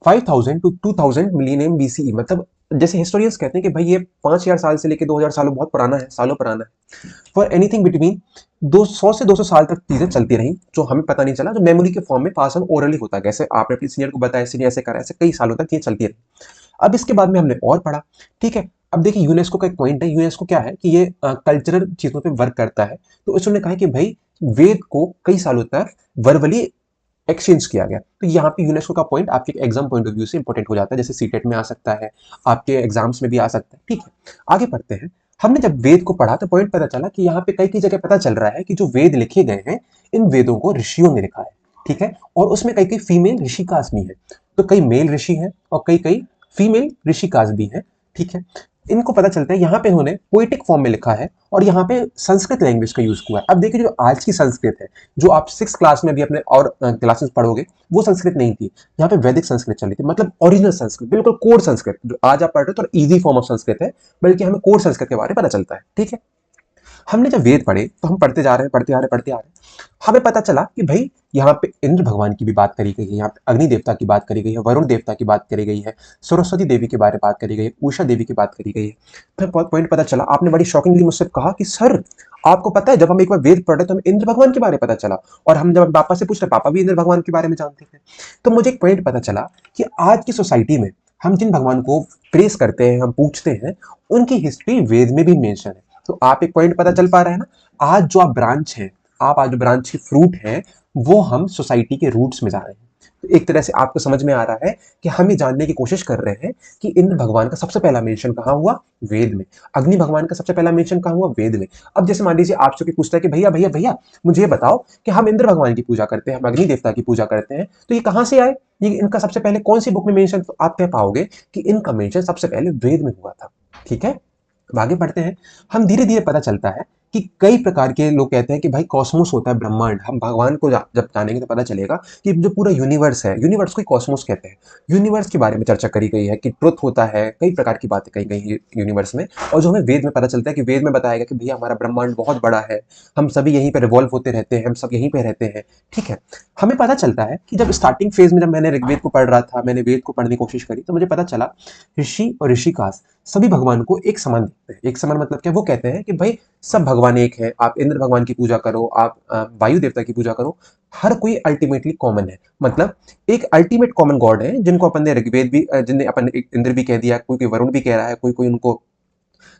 5000 to 2000 millennium BCE. मतलब जैसे हिस्टोरियंस कहते हैं कि भाई ये 5000 साल से लेकर 2000 सालों बहुत पुराना है, सालों पुराना है। फॉर एनीथिंग बिटवीन 200 से 200 साल तक चीजें चलती रही, जो हमें पता नहीं चला, जो मेमोरी के फॉर्म में पास ऑन ओरली होता है। जैसे आपने अपने सीनियर को बताया, सीनियर ऐसे करा, ऐसे कई सालों तक ये चलती रही। अब इसके बाद में हमने और पढ़ा। ठीक है, अब देखिए यूनेस्को का एक पॉइंट है। यूनेस्को क्या है कि ये कल्चरल चीजों पे वर्क करता है। तो उसने कहा कि भाई वेद को कई सालों तक वर्बली एक्सचेंज किया गया। तो यहाँ पे यूनेस्को का पॉइंट आपके एग्जाम पॉइंट ऑफ व्यू से इंपॉर्टेंट हो जाता है। जैसे सीटेट में आ सकता है, आपके एग्जाम्स में भी आ सकता है। ठीक है, आगे पढ़ते हैं। हमने जब वेद को पढ़ा तो पॉइंट पता चला कि यहाँ पे कई कई जगह पता चल रहा है कि जो वेद लिखे गए हैं, इन वेदों को ऋषियों ने लिखा है। ठीक है, और उसमें कई कई फीमेल ऋषिकास भी है। तो कई मेल ऋषि हैं और कई कई फीमेल ऋषिकास भी हैं। ठीक है, इनको पता चलता है यहाँ पे इन्होंने पोइटिक फॉर्म में लिखा है और यहाँ पे संस्कृत लैंग्वेज का यूज हुआ है। अब देखिए जो आज की संस्कृत है, जो आप 6 क्लास में भी अपने और क्लासेस पढ़ोगे, वो संस्कृत नहीं थी। यहाँ पे वैदिक संस्कृत चल रही थी, मतलब ओरिजिनल संस्कृत, बिल्कुल कोड संस्कृत। जो आज आप पढ़ रहे हो तो इजी फॉर्म ऑफ संस्कृत है, बल्कि हमें कोड संस्कृत के बारे में पता चलता है। ठीक है, हमने जब वेद पढ़े तो हम पढ़ते जा रहे हैं, पढ़ते आ रहे हैं, हमें पता चला कि भाई यहाँ पे इंद्र भगवान की भी बात करी गई है, यहाँ पे अग्नि देवता की बात करी गई है, वरुण देवता की बात करी गई है, सरस्वती देवी के बारे में बात करी गई है, उषा देवी की बात करी गई है। फिर पॉइंट पता चला, आपने बड़ी शॉकिंगली मुझसे कहा कि सर आपको पता है जब हम एक बार वेद पढ़ रहे तो हमें इंद्र भगवान के बारे में पता चला, और हम जब पापा से पूछ रहे, पापा भी इंद्र भगवान के बारे में जानते थे। तो मुझे एक पॉइंट पता चला कि आज की सोसाइटी में हम जिन भगवान को प्रेस करते हैं, हम पूछते हैं, उनकी हिस्ट्री वेद में भी मेंशन है। तो आप एक पॉइंट पता चल पा रहा है ना, आज जो आप ब्रांच है, आप आज जो ब्रांच की फ्रूट है, वो हम सोसाइटी के रूट्स में जा रहे हैं। तो एक तरह से आपको समझ में आ रहा है कि हम ये जानने की कोशिश कर रहे हैं कि इंद्र भगवान का सबसे पहला मेंशन कहाँ हुआ, वेद में। अग्नि भगवान का सबसे पहला मेंशन कहाँ हुआ, वेद में। अब जैसे मान लीजिए आपसे कोई पूछता है कि भैया भैया भैया मुझे ये बताओ कि हम इंद्र भगवान की पूजा करते हैं, हम अग्नि देवता की पूजा करते हैं, तो ये कहाँ से आए, ये इनका सबसे पहले कौन सी बुक में मेंशन? तो आप कह पाओगे कि इनका मेंशन सबसे पहले वेद में हुआ था। ठीक है, अब आगे बढ़ते हैं। हम धीरे धीरे पता चलता है कि कई प्रकार के लोग कहते हैं कि भाई कॉस्मोस होता है, ब्रह्मांड। हम भगवान को जब जानेंगे तो पता चलेगा कि जो पूरा यूनिवर्स है, यूनिवर्स को कॉस्मोस कहते हैं। यूनिवर्स के बारे में चर्चा करी गई है कि ट्रुथ होता है, कई प्रकार की बातें कही गई है यूनिवर्स में। और जो हमें वेद में पता चलता है कि वेद में बताया गया कि भैया हमारा ब्रह्मांड बहुत बड़ा है, हम सभी यहीं पर रिवॉल्व होते रहते हैं, हम सब यहीं पर रहते हैं। ठीक है, हमें पता चलता है कि जब स्टार्टिंग फेज में जब मैंने ऋग्वेद को पढ़ रहा था, मैंने वेद को पढ़ने की कोशिश करी, तो मुझे पता चला ऋषि और ऋषिकास सभी भगवान को एक समान देखते हैं। एक समान मतलब क्या, वो कहते हैं कि भाई सब भगवान एक है, आप इंद्र भगवान की पूजा करो, आप वायु देवता की पूजा करो, हर कोई अल्टीमेटली कॉमन है। मतलब एक अल्टीमेट कॉमन गॉड है, जिनको अपन ने ऋग्वेद भी, जिन्हें अपन इंद्र भी कह दिया, कोई कोई वरुण भी कह रहा है, कोई कोई उनको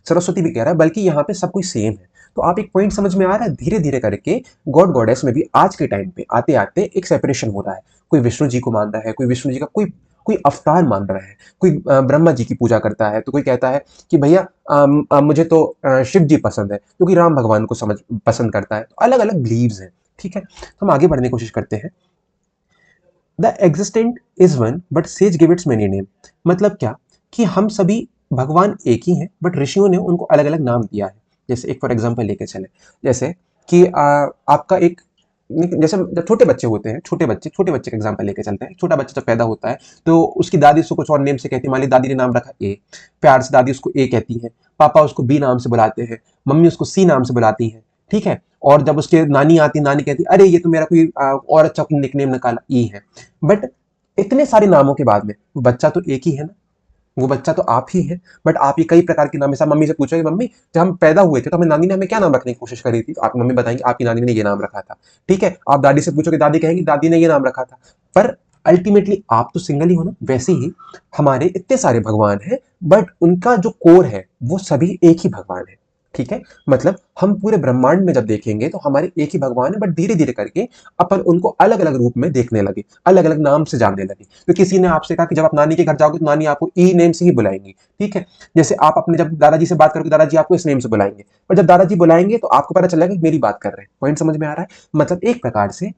सरस्वती भी कह रहा है, बल्कि यहाँ पे सब कोई सेम है। तो आप एक पॉइंट समझ में आ रहा है, धीरे धीरे करके गॉड गॉडेस में भी आज के टाइम पे आते आते एक सेपरेशन हो रहा है। कोई विष्णु जी को मान रहा है, कोई विष्णु जी का कोई कोई अवतार मान रहा है, कोई ब्रह्मा जी की पूजा करता है, तो कोई कहता है कि भैया मुझे तो शिव जी पसंद है, क्योंकि राम भगवान को समझ पसंद करता है। तो अलग अलग बिलीव्स हैं। ठीक है, तो हम आगे बढ़ने की कोशिश करते हैं। The existent is one but says give its many name. मतलब क्या कि हम सभी भगवान एक ही हैं, बट ऋषियों ने उनको अलग अलग नाम दिया है। जैसे एक फॉर एग्जांपल लेके चले, जैसे कि आपका एक, जैसे जब छोटे बच्चे होते हैं, छोटे बच्चे का एग्जांपल लेके चलते हैं। छोटा बच्चा जब पैदा होता है तो उसकी दादी उसको कुछ और नेम से कहती है। मान ली दादी ने नाम रखा ए, प्यार से दादी उसको ए कहती है, पापा उसको बी नाम से बुलाते हैं, मम्मी उसको सी नाम से बुलाती है। ठीक है, और जब उसके नानी आती, नानी कहती अरे ये तो मेरा कोई और अच्छा निकनेम निकाला, ई है। बट इतने सारे नामों के बाद में बच्चा तो एक ही है ना। वो बच्चा तो आप ही है, बट आप ये कई प्रकार के नाम, जैसे मम्मी से पूछोगे, मम्मी जब हम पैदा हुए थे तो हमें नानी ने हमें क्या नाम रखने की कोशिश करी थी, तो आप मम्मी बताएंगे आपकी नानी ने ये नाम रखा था। ठीक है, आप दादी से पूछोगे, दादी कहेंगी दादी ने ये नाम रखा था। पर अल्टीमेटली आप तो सिंगल ही हो ना। वैसे ही हमारे इतने सारे भगवान हैं, बट उनका जो कोर है वो सभी एक ही भगवान है। ठीक है, मतलब हम पूरे ब्रह्मांड में जब देखेंगे तो हमारे एक ही भगवान है, बट धीरे धीरे करके अपन उनको अलग अलग रूप में देखने लगे, अलग अलग नाम से जानने लगे। तो किसी ने आपसे कहा कि जब आप नानी के घर जाओगे तो नानी आपको ई नेम से ही बुलाएंगी। ठीक है, जैसे आप अपने जब दादाजी से बात करोगे, दादाजी आपको इस नेम से बुलाएंगे, पर जब दादाजी बुलाएंगे तो आपको पता चलेगा कि मेरी बात कर रहे हैं। पॉइंट समझ में आ रहा है? मतलब एक प्रकार से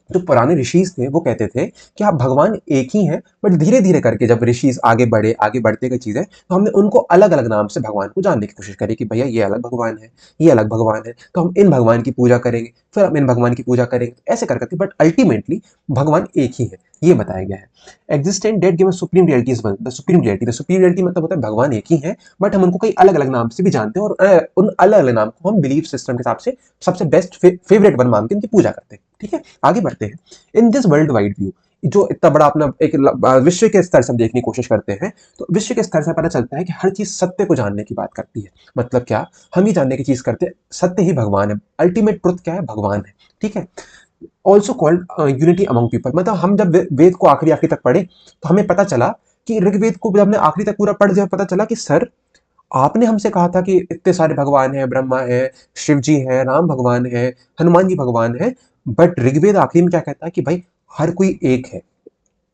जो पुराने ऋषिज थे वो कहते थे कि आप भगवान एक ही हैं, बट धीरे धीरे करके जब ऋषिज आगे बढ़े, आगे बढ़ते गई चीजें, तो हमने उनको अलग अलग नाम से भगवान को जानने की कोशिश करी कि भैया ये अलग भगवान है, ये अलग भगवान है, तो हम इन भगवान की पूजा करेंगे, फिर हम इन भगवान की पूजा करेंगे, तो ऐसे कर करके, बट अल्टीमेटली भगवान एक ही है, ये बताया गया है। Existent date given supreme reality is the supreme reality. The supreme reality मतलब होता है भगवान एक ही है, बट हम उनको कई अलग अलग नाम से भी जानते हैं, और उन अलग अलग नाम को हम बिलीफ सिस्टम के हिसाब से सबसे बेस्ट फेवरेट वन मान के उनकी पूजा करते हैं। ठीक है, आगे बढ़ते हैं। In this world wide view, जो इतना बड़ा अपना एक विश्व के स्तर से हम देखने की कोशिश करते हैं, तो विश्व के स्तर से पता चलता है कि हर चीज सत्य को जानने की बात करती है। मतलब क्या, हम ये जानने की चीज करते हैं सत्य ही भगवान है, अल्टीमेट ट्रुथ क्या है, भगवान है। ठीक है, also called unity among people. मतलब हम जब वेद को आखिरी आखिरी तक पढ़े तो हमें पता चला कि ऋग्वेद को जब हमने आखिरी तक पूरा पढ़ दिया, पता चला कि सर आपने हमसे कहा था कि इतने सारे भगवान हैं, ब्रह्मा है, शिव जी है, राम भगवान है, हनुमान जी भगवान है, बट ऋग्वेद आखिरी में क्या कहता है कि भाई हर कोई एक है।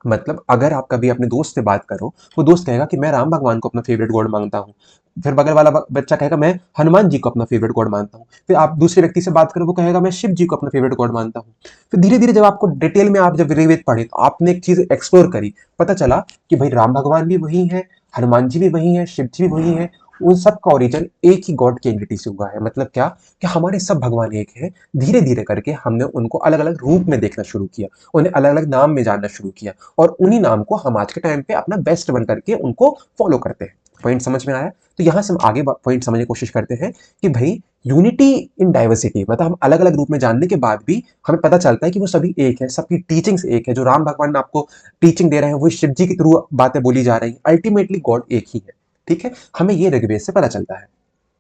मतलब अगर आप कभी अपने दोस्त से बात करो, वो दोस्त कहेगा कि मैं राम भगवान को अपना फेवरेट गॉड मानता हूँ, फिर बगल वाला बच्चा कहेगा मैं हनुमान जी को अपना फेवरेट गॉड मानता हूँ, फिर आप दूसरे व्यक्ति से बात करो, वो कहेगा मैं शिव जी को अपना फेवरेट गॉड मानता हूँ। फिर धीरे धीरे जब आपको डिटेल में आप जब ऋग्वेद पढ़े तो आपने एक चीज एक्सप्लोर करी, पता चला कि भाई राम भगवान भी वही है, हनुमान जी भी वही है, शिव जी भी वही है, उन सब का ओरिजिन एक ही गॉड की एंटिटी से हुआ है। मतलब क्या कि हमारे सब भगवान एक है। धीरे धीरे करके हमने उनको अलग अलग रूप में देखना शुरू किया, उन्हें अलग अलग नाम में जानना शुरू किया, और उन्हीं नाम को हम आज के टाइम पे अपना बेस्ट बन करके उनको फॉलो करते हैं। पॉइंट समझ में आया? तो यहां से हम आगे पॉइंट समझने की कोशिश करते हैं कि भाई यूनिटी इन डाइवर्सिटी, मतलब हम अलग अलग रूप में जानने के बाद भी हमें पता चलता है कि वो सभी एक है, सबकी टीचिंग्स एक है। जो राम भगवान ने आपको टीचिंग दे रहे हैं वही शिव जी के थ्रू बातें बोली जा रही हैं, अल्टीमेटली गॉड एक ही है। ठीक है, हमें ये ऋग्वेद से पता चलता है।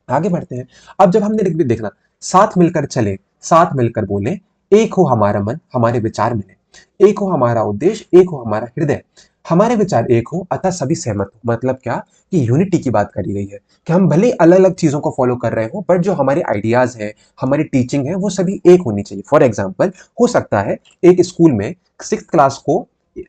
आगे बढ़ते हैं। अब जब हमने ऋग्वेद देखना, साथ मिलकर चले, साथ मिलकर बोले, एक हो हमारा मन, हमारे विचार मिले, एक हो हमारा उद्देश्य, एक हो हमारा हृदय, हमारे विचार एक हो अतः सभी सहमत हो। मतलब क्या कि यूनिटी की बात करी गई है कि हम भले अलग अलग चीजों को फॉलो कर रहे हो, बट जो हमारे आइडियाज है, हमारी टीचिंग है, वो सभी एक होनी चाहिए। फॉर एग्जाम्पल, हो सकता है एक स्कूल में सिक्स क्लास को,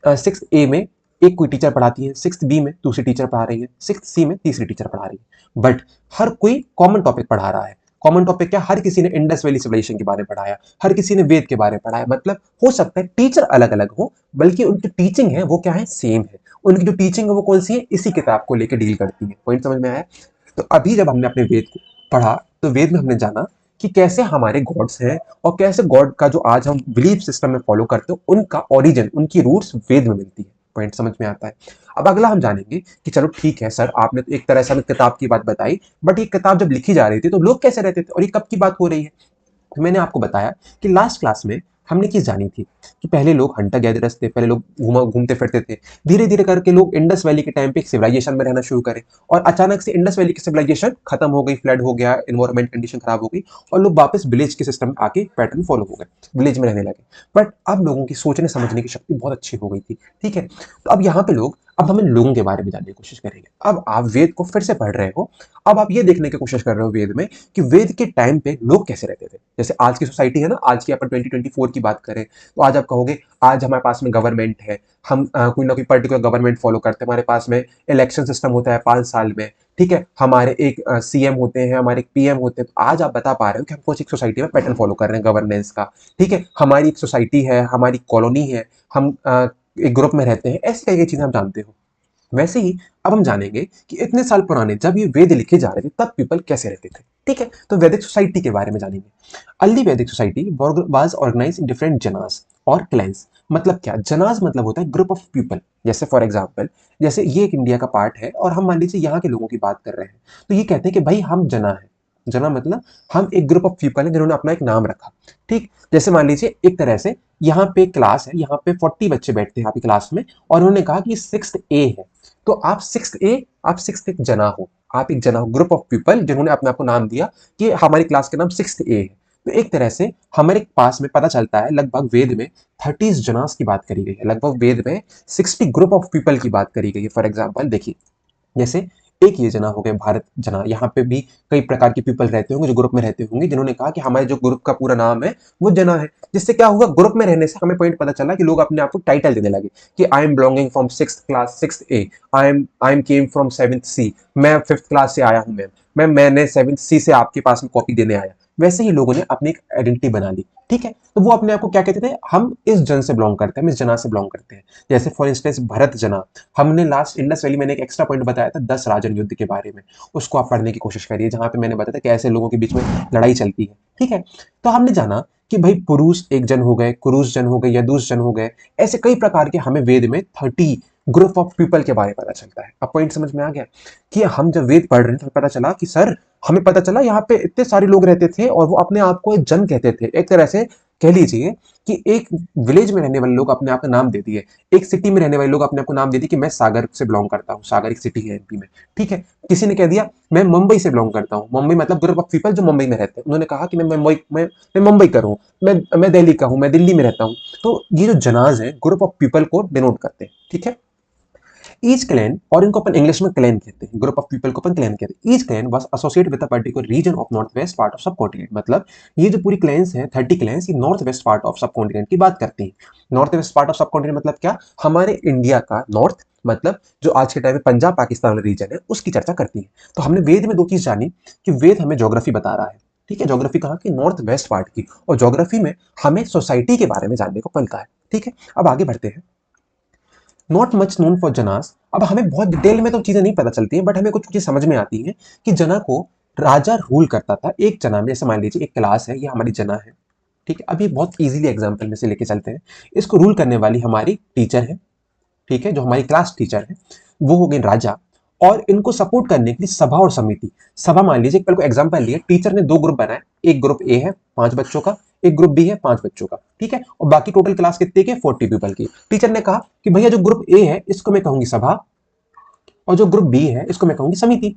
सिक्स ए में एक कोई टीचर पढ़ाती है, सिक्स बी में दूसरी टीचर पढ़ा रही है, सिक्स सी में तीसरी टीचर पढ़ा रही है, बट हर कोई कॉमन टॉपिक पढ़ा रहा है। कॉमन टॉपिक क्या, हर किसी ने इंडस वैली सिविलाइजेशन के बारे में पढ़ाया, हर किसी ने वेद के बारे में पढ़ाया। मतलब हो सकता है टीचर अलग अलग हो, बल्कि उनकी टीचिंग है वो क्या है, सेम है। उनकी जो टीचिंग है वो कौन सी है, इसी किताब को लेकर डील करती है। पॉइंट समझ में आया? तो अभी जब हमने अपने वेद को पढ़ा, तो वेद में हमने जाना कि कैसे हमारे गॉड्स हैं, और कैसे गॉड का जो आज हम बिलीफ सिस्टम में फॉलो करते हो उनका ओरिजिन, उनकी रूट्स वेद में मिलती है। पॉइंट समझ में आता है? अब अगला हम जानेंगे कि चलो ठीक है सर, आपने तो एक तरह से हमें किताब की बात बताई, बट ये किताब जब लिखी जा रही थी तो लोग कैसे रहते थे और ये कब की बात हो रही है? तो मैंने आपको बताया कि लास्ट क्लास में हमने चीज जानी थी कि पहले लोग हंटर गैदरर्स थे, पहले लोग घूमते फिरते थे। धीरे धीरे करके लोग इंडस वैली के टाइम पे एक सिविलाइजेशन में रहना शुरू करे, और अचानक से इंडस वैली की सिविलाइजेशन खत्म हो गई, फ्लड हो गया, इन्वायरमेंट कंडीशन खराब हो गई, और लोग वापस विलेज के सिस्टम में आके पैटर्न फॉलो हो गए, विलेज में रहने लगे। बट अब लोगों की सोचने समझने की शक्ति बहुत अच्छी हो गई थी। ठीक है, तो अब यहाँ पे लोग, अब हम इन लोगों के बारे में जानने की कोशिश करेंगे। अब आप वेद को फिर से पढ़ रहे हो, अब आप ये देखने की कोशिश कर रहे हो वेद में कि वेद के टाइम पे लोग कैसे रहते थे। जैसे आज की सोसाइटी है ना, आज की अपन 2024 की बात करें तो आज आप कहोगे आज हमारे पास में गवर्नमेंट है, हम कोई ना कोई पर्टिकुलर गवर्नमेंट फॉलो करते हैं, हमारे पास में इलेक्शन सिस्टम होता है 5 साल में। ठीक है, हमारे एक सीएम होते हैं, हमारे एक पीएम होते हैं। तो आज आप बता पा रहे हो कि हम कुछ एक सोसाइटी में पैटर्न फॉलो कर रहे हैं गवर्नेंस का। ठीक है, हमारी एक सोसाइटी है, हमारी कॉलोनी है, हम एक ग्रुप में रहते हैं, ऐसी कई कई चीजें हम जानते हो। वैसे ही अब हम जानेंगे कि इतने साल पुराने जब ये वेद लिखे जा रहे थे तब पीपल कैसे रहते थे। ठीक है, तो वैदिक सोसाइटी के बारे में जानेंगे। Early Vedic society was organised in different janas और क्लैंस। मतलब क्या, जनास मतलब होता है ग्रुप ऑफ पीपल। जैसे फॉर एग्जांपल, जैसे ये एक इंडिया का पार्ट है और हम मान लीजिए यहाँ के लोगों की बात कर रहे हैं, तो ये कहते हैं कि भाई हम जना है। जना मतलब हम एक ग्रुप ऑफ पीपल हैं जिन्होंने अपना एक नाम रखा। ठीक, जैसे मान लीजिए एक तरह से यहाँ पे क्लास है, यहाँ पे 40 बच्चे बैठते हैं आपकी क्लास में, और उन्होंने कहा कि 6th A है, तो आप 6th A, आप 6th एक जना हो, आप एक जना हो, ग्रुप ऑफ पीपल जिन्होंने अपने आप को नाम दिया कि हमारी क्लास का नाम 6th A है। तो एक तरह से हमारे पास में पता चलता है लगभग वेद में 30 जनास की बात करी गई है, लगभग वेद में 60 ग्रुप ऑफ पीपल की बात करी गई है। फॉर एग्जाम्पल देखिए, जैसे एक ये जना हो गए भारत जना, यहाँ पे भी कई प्रकार के पीपल रहते होंगे जो ग्रुप में रहते होंगे, जिन्होंने कहा कि हमारे जो ग्रुप का पूरा नाम है वो जना है। जिससे क्या हुआ, ग्रुप में रहने से हमें पॉइंट पता चला कि लोग अपने आप को टाइटल देने लगे कि I am belonging from 6th class 6th A, I am came from 7th C, मैं 5th क्लास से आया हूं मैंने 7th C से आपके पास में कॉपी देने आया। वैसे ही लोगों ने अपनी एक आइडेंटिटी बना ली। ठीक है, तो वो अपने आप को क्या कहते थे, हम इस जन से बिलोंग करते हैं, हम इस जना से बिलोंग करते हैं। जैसे फॉर इंस्टेंस भरत जना, हमने लास्ट इंडस वैली, मैंने एक एक्स्ट्रा पॉइंट बताया था 10 राजन युद्ध के बारे में, उसको आप पढ़ने की कोशिश करिए, जहां पे मैंने बताया था कैसे लोगों के बीच में लड़ाई चलती है। ठीक है, तो हमने जाना कि भाई पुरुष एक जन हो गए, कुरुष जन हो गए, यदुष जन हो गए, ऐसे कई प्रकार के हमें वेद में 30 ग्रुप ऑफ पीपल के बारे में पता चलता है। अब पॉइंट समझ में आ गया कि हम जब वेद पढ़ रहे हैं तो पता चला कि सर, हमें पता चला यहाँ पे इतने सारे लोग रहते थे और वो अपने आप को एक जन कहते थे। एक तरह से कह लीजिए कि एक विलेज में रहने वाले लोग अपने आप का नाम दे दिए, एक सिटी में रहने वाले लोग अपने आप को नाम दे दिए कि मैं सागर से बिलोंग करता हूँ, सागर एक सिटी है एमपी में। ठीक है, किसी ने कह दिया मैं मुंबई से बिलोंग करता हूँ, मुंबई मतलब ग्रुप ऑफ पीपल जो मुंबई में रहते हैं, उन्होंने कहा कि मैं मुंबई का हूँ, मैं दिल्ली का हूँ, मैं दिल्ली में रहता हूँ। तो ये जो जनाज है ग्रुप ऑफ पीपल को डिनोट करते हैं। ठीक है, ईच क्लैन, और इनको अपन इंग्लिश में क्लैन कहते हैं, ग्रुप ऑफ पीपल को अपन क्लैन कहते हैं। Each clan was associated with a particular region of north west part of subcontinent. मतलब ये जो पूरी क्लैंस हैं 30 क्लैंस, ये north west part of subcontinent की बात करती हैं। North west part of subcontinent मतलब क्या, हमारे इंडिया का नॉर्थ, मतलब जो आज के टाइम में पंजाब पाकिस्तान वाला रीजन है, उसकी चर्चा करती है। तो हमने वेद में दो चीज जानी कि वेद हमें ज्योग्राफी बता रहा है। ठीक है, ज्योग्राफी कहाँ की, नॉर्थ वेस्ट पार्ट की, और ज्योग्राफी में हमें सोसाइटी के बारे में जानने को मिलता है। ठीक है, अब आगे बढ़ते हैं। Not much known for janas. अब हमें बहुत डिटेल में तो चीजें नहीं पता चलती हैं, बट हमें कुछ चीजें समझ में आती हैं कि जना को राजा रूल करता था। एक जना में, जैसे मान लीजिए एक क्लास है, ये हमारी जना है। ठीक है, अभी बहुत इजीली एग्जांपल में से लेके चलते हैं। इसको रूल करने वाली हमारी टीचर है। ठीक है, जो हमारी क्लास टीचर है वो हो गई राजा, और इनको सपोर्ट करने के लिए सभा और समिति। सभा मान लीजिए, कल को एग्जांपल लिया, टीचर ने दो ग्रुप बनाए, एक ग्रुप ए है 5 बच्चों का, एक ग्रुप बी है 5 बच्चों का। ठीक है, और बाकी टोटल क्लास कितने के, 40 पीपल की। टीचर ने कहा कि भैया जो ग्रुप ए है इसको मैं कहूंगी सभा, और जो ग्रुप बी है इसको मैं कहूंगी समिति।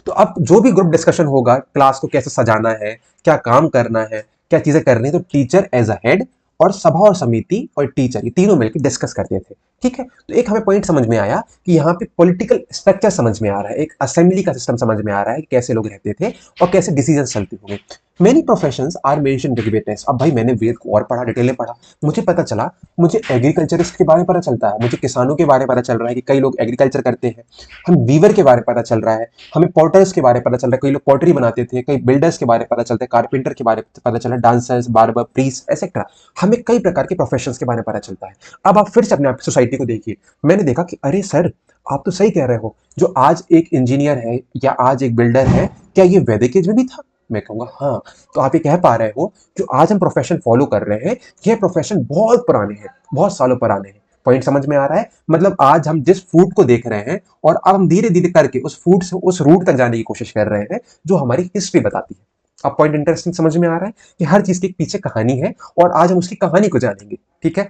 तो अब जो भी ग्रुप डिस्कशन होगा, क्लास को कैसे सजाना है, क्या काम करना है, क्या चीजें करनी है, तो टीचर एज अ हेड और सभा और समिति और टीचर, ये तीनों मिलकर डिस्कस करते थे। ठीक है, तो एक हमें पॉइंट समझ में आया कि यहाँ पे पॉलिटिकल स्ट्रक्चर समझ में आ रहा है, एक असेंबली का सिस्टम समझ में आ रहा है कि कैसे लोग रहते थे और कैसे डिसीजन चलते होंगे। Many professions are mentioned in Veda text. अब भाई मैंने वेद को और पढ़ा, डिटेल में पढ़ा, मुझे पता चला, मुझे एग्रीकल्चरिस्ट के बारे में पता चलता है, मुझे किसानों के बारे में पता चल रहा है कि कई लोग एग्रीकल्चर करते हैं, हम वीवर के बारे में पता चल रहा है, हमें पॉटर्स के बारे में पता चल रहा है, कई लोग पॉटरी बनाते थे, कई बिल्डर्स के बारे में पता चलता है, कारपेंटर के बारे में पता चला, डांसर्स, बार्बर, प्रीस्ट एक्सेट्रा। हमें कई प्रकार के प्रोफेशंस के बारे में पता चलता है। अब आप फिर से अपने आप सोसाइटी को देखिए, मैंने देखा कि अरे सर, आप तो सही कह रहे हो, जो आज एक इंजीनियर है या आज एक बिल्डर है, क्या ये वैदिक एज में भी था? मैं कहूंगा हाँ। तो आप ये कह पा रहे हो, जो आज हम प्रोफेशन फॉलो कर रहे हैं, ये प्रोफेशन बहुत पुराने हैं, बहुत सालों पुराने हैं। पॉइंट समझ में आ रहा है? मतलब आज हम जिस फूड को देख रहे हैं, और अब हम धीरे धीरे करके उस फूड से उस रूट तक जाने की कोशिश कर रहे हैं जो हमारी हिस्ट्री बताती है। अब पॉइंट इंटरेस्टिंग समझ में आ रहा है कि हर चीज के पीछे कहानी है, और आज हम उसकी कहानी को जानेंगे। ठीक है,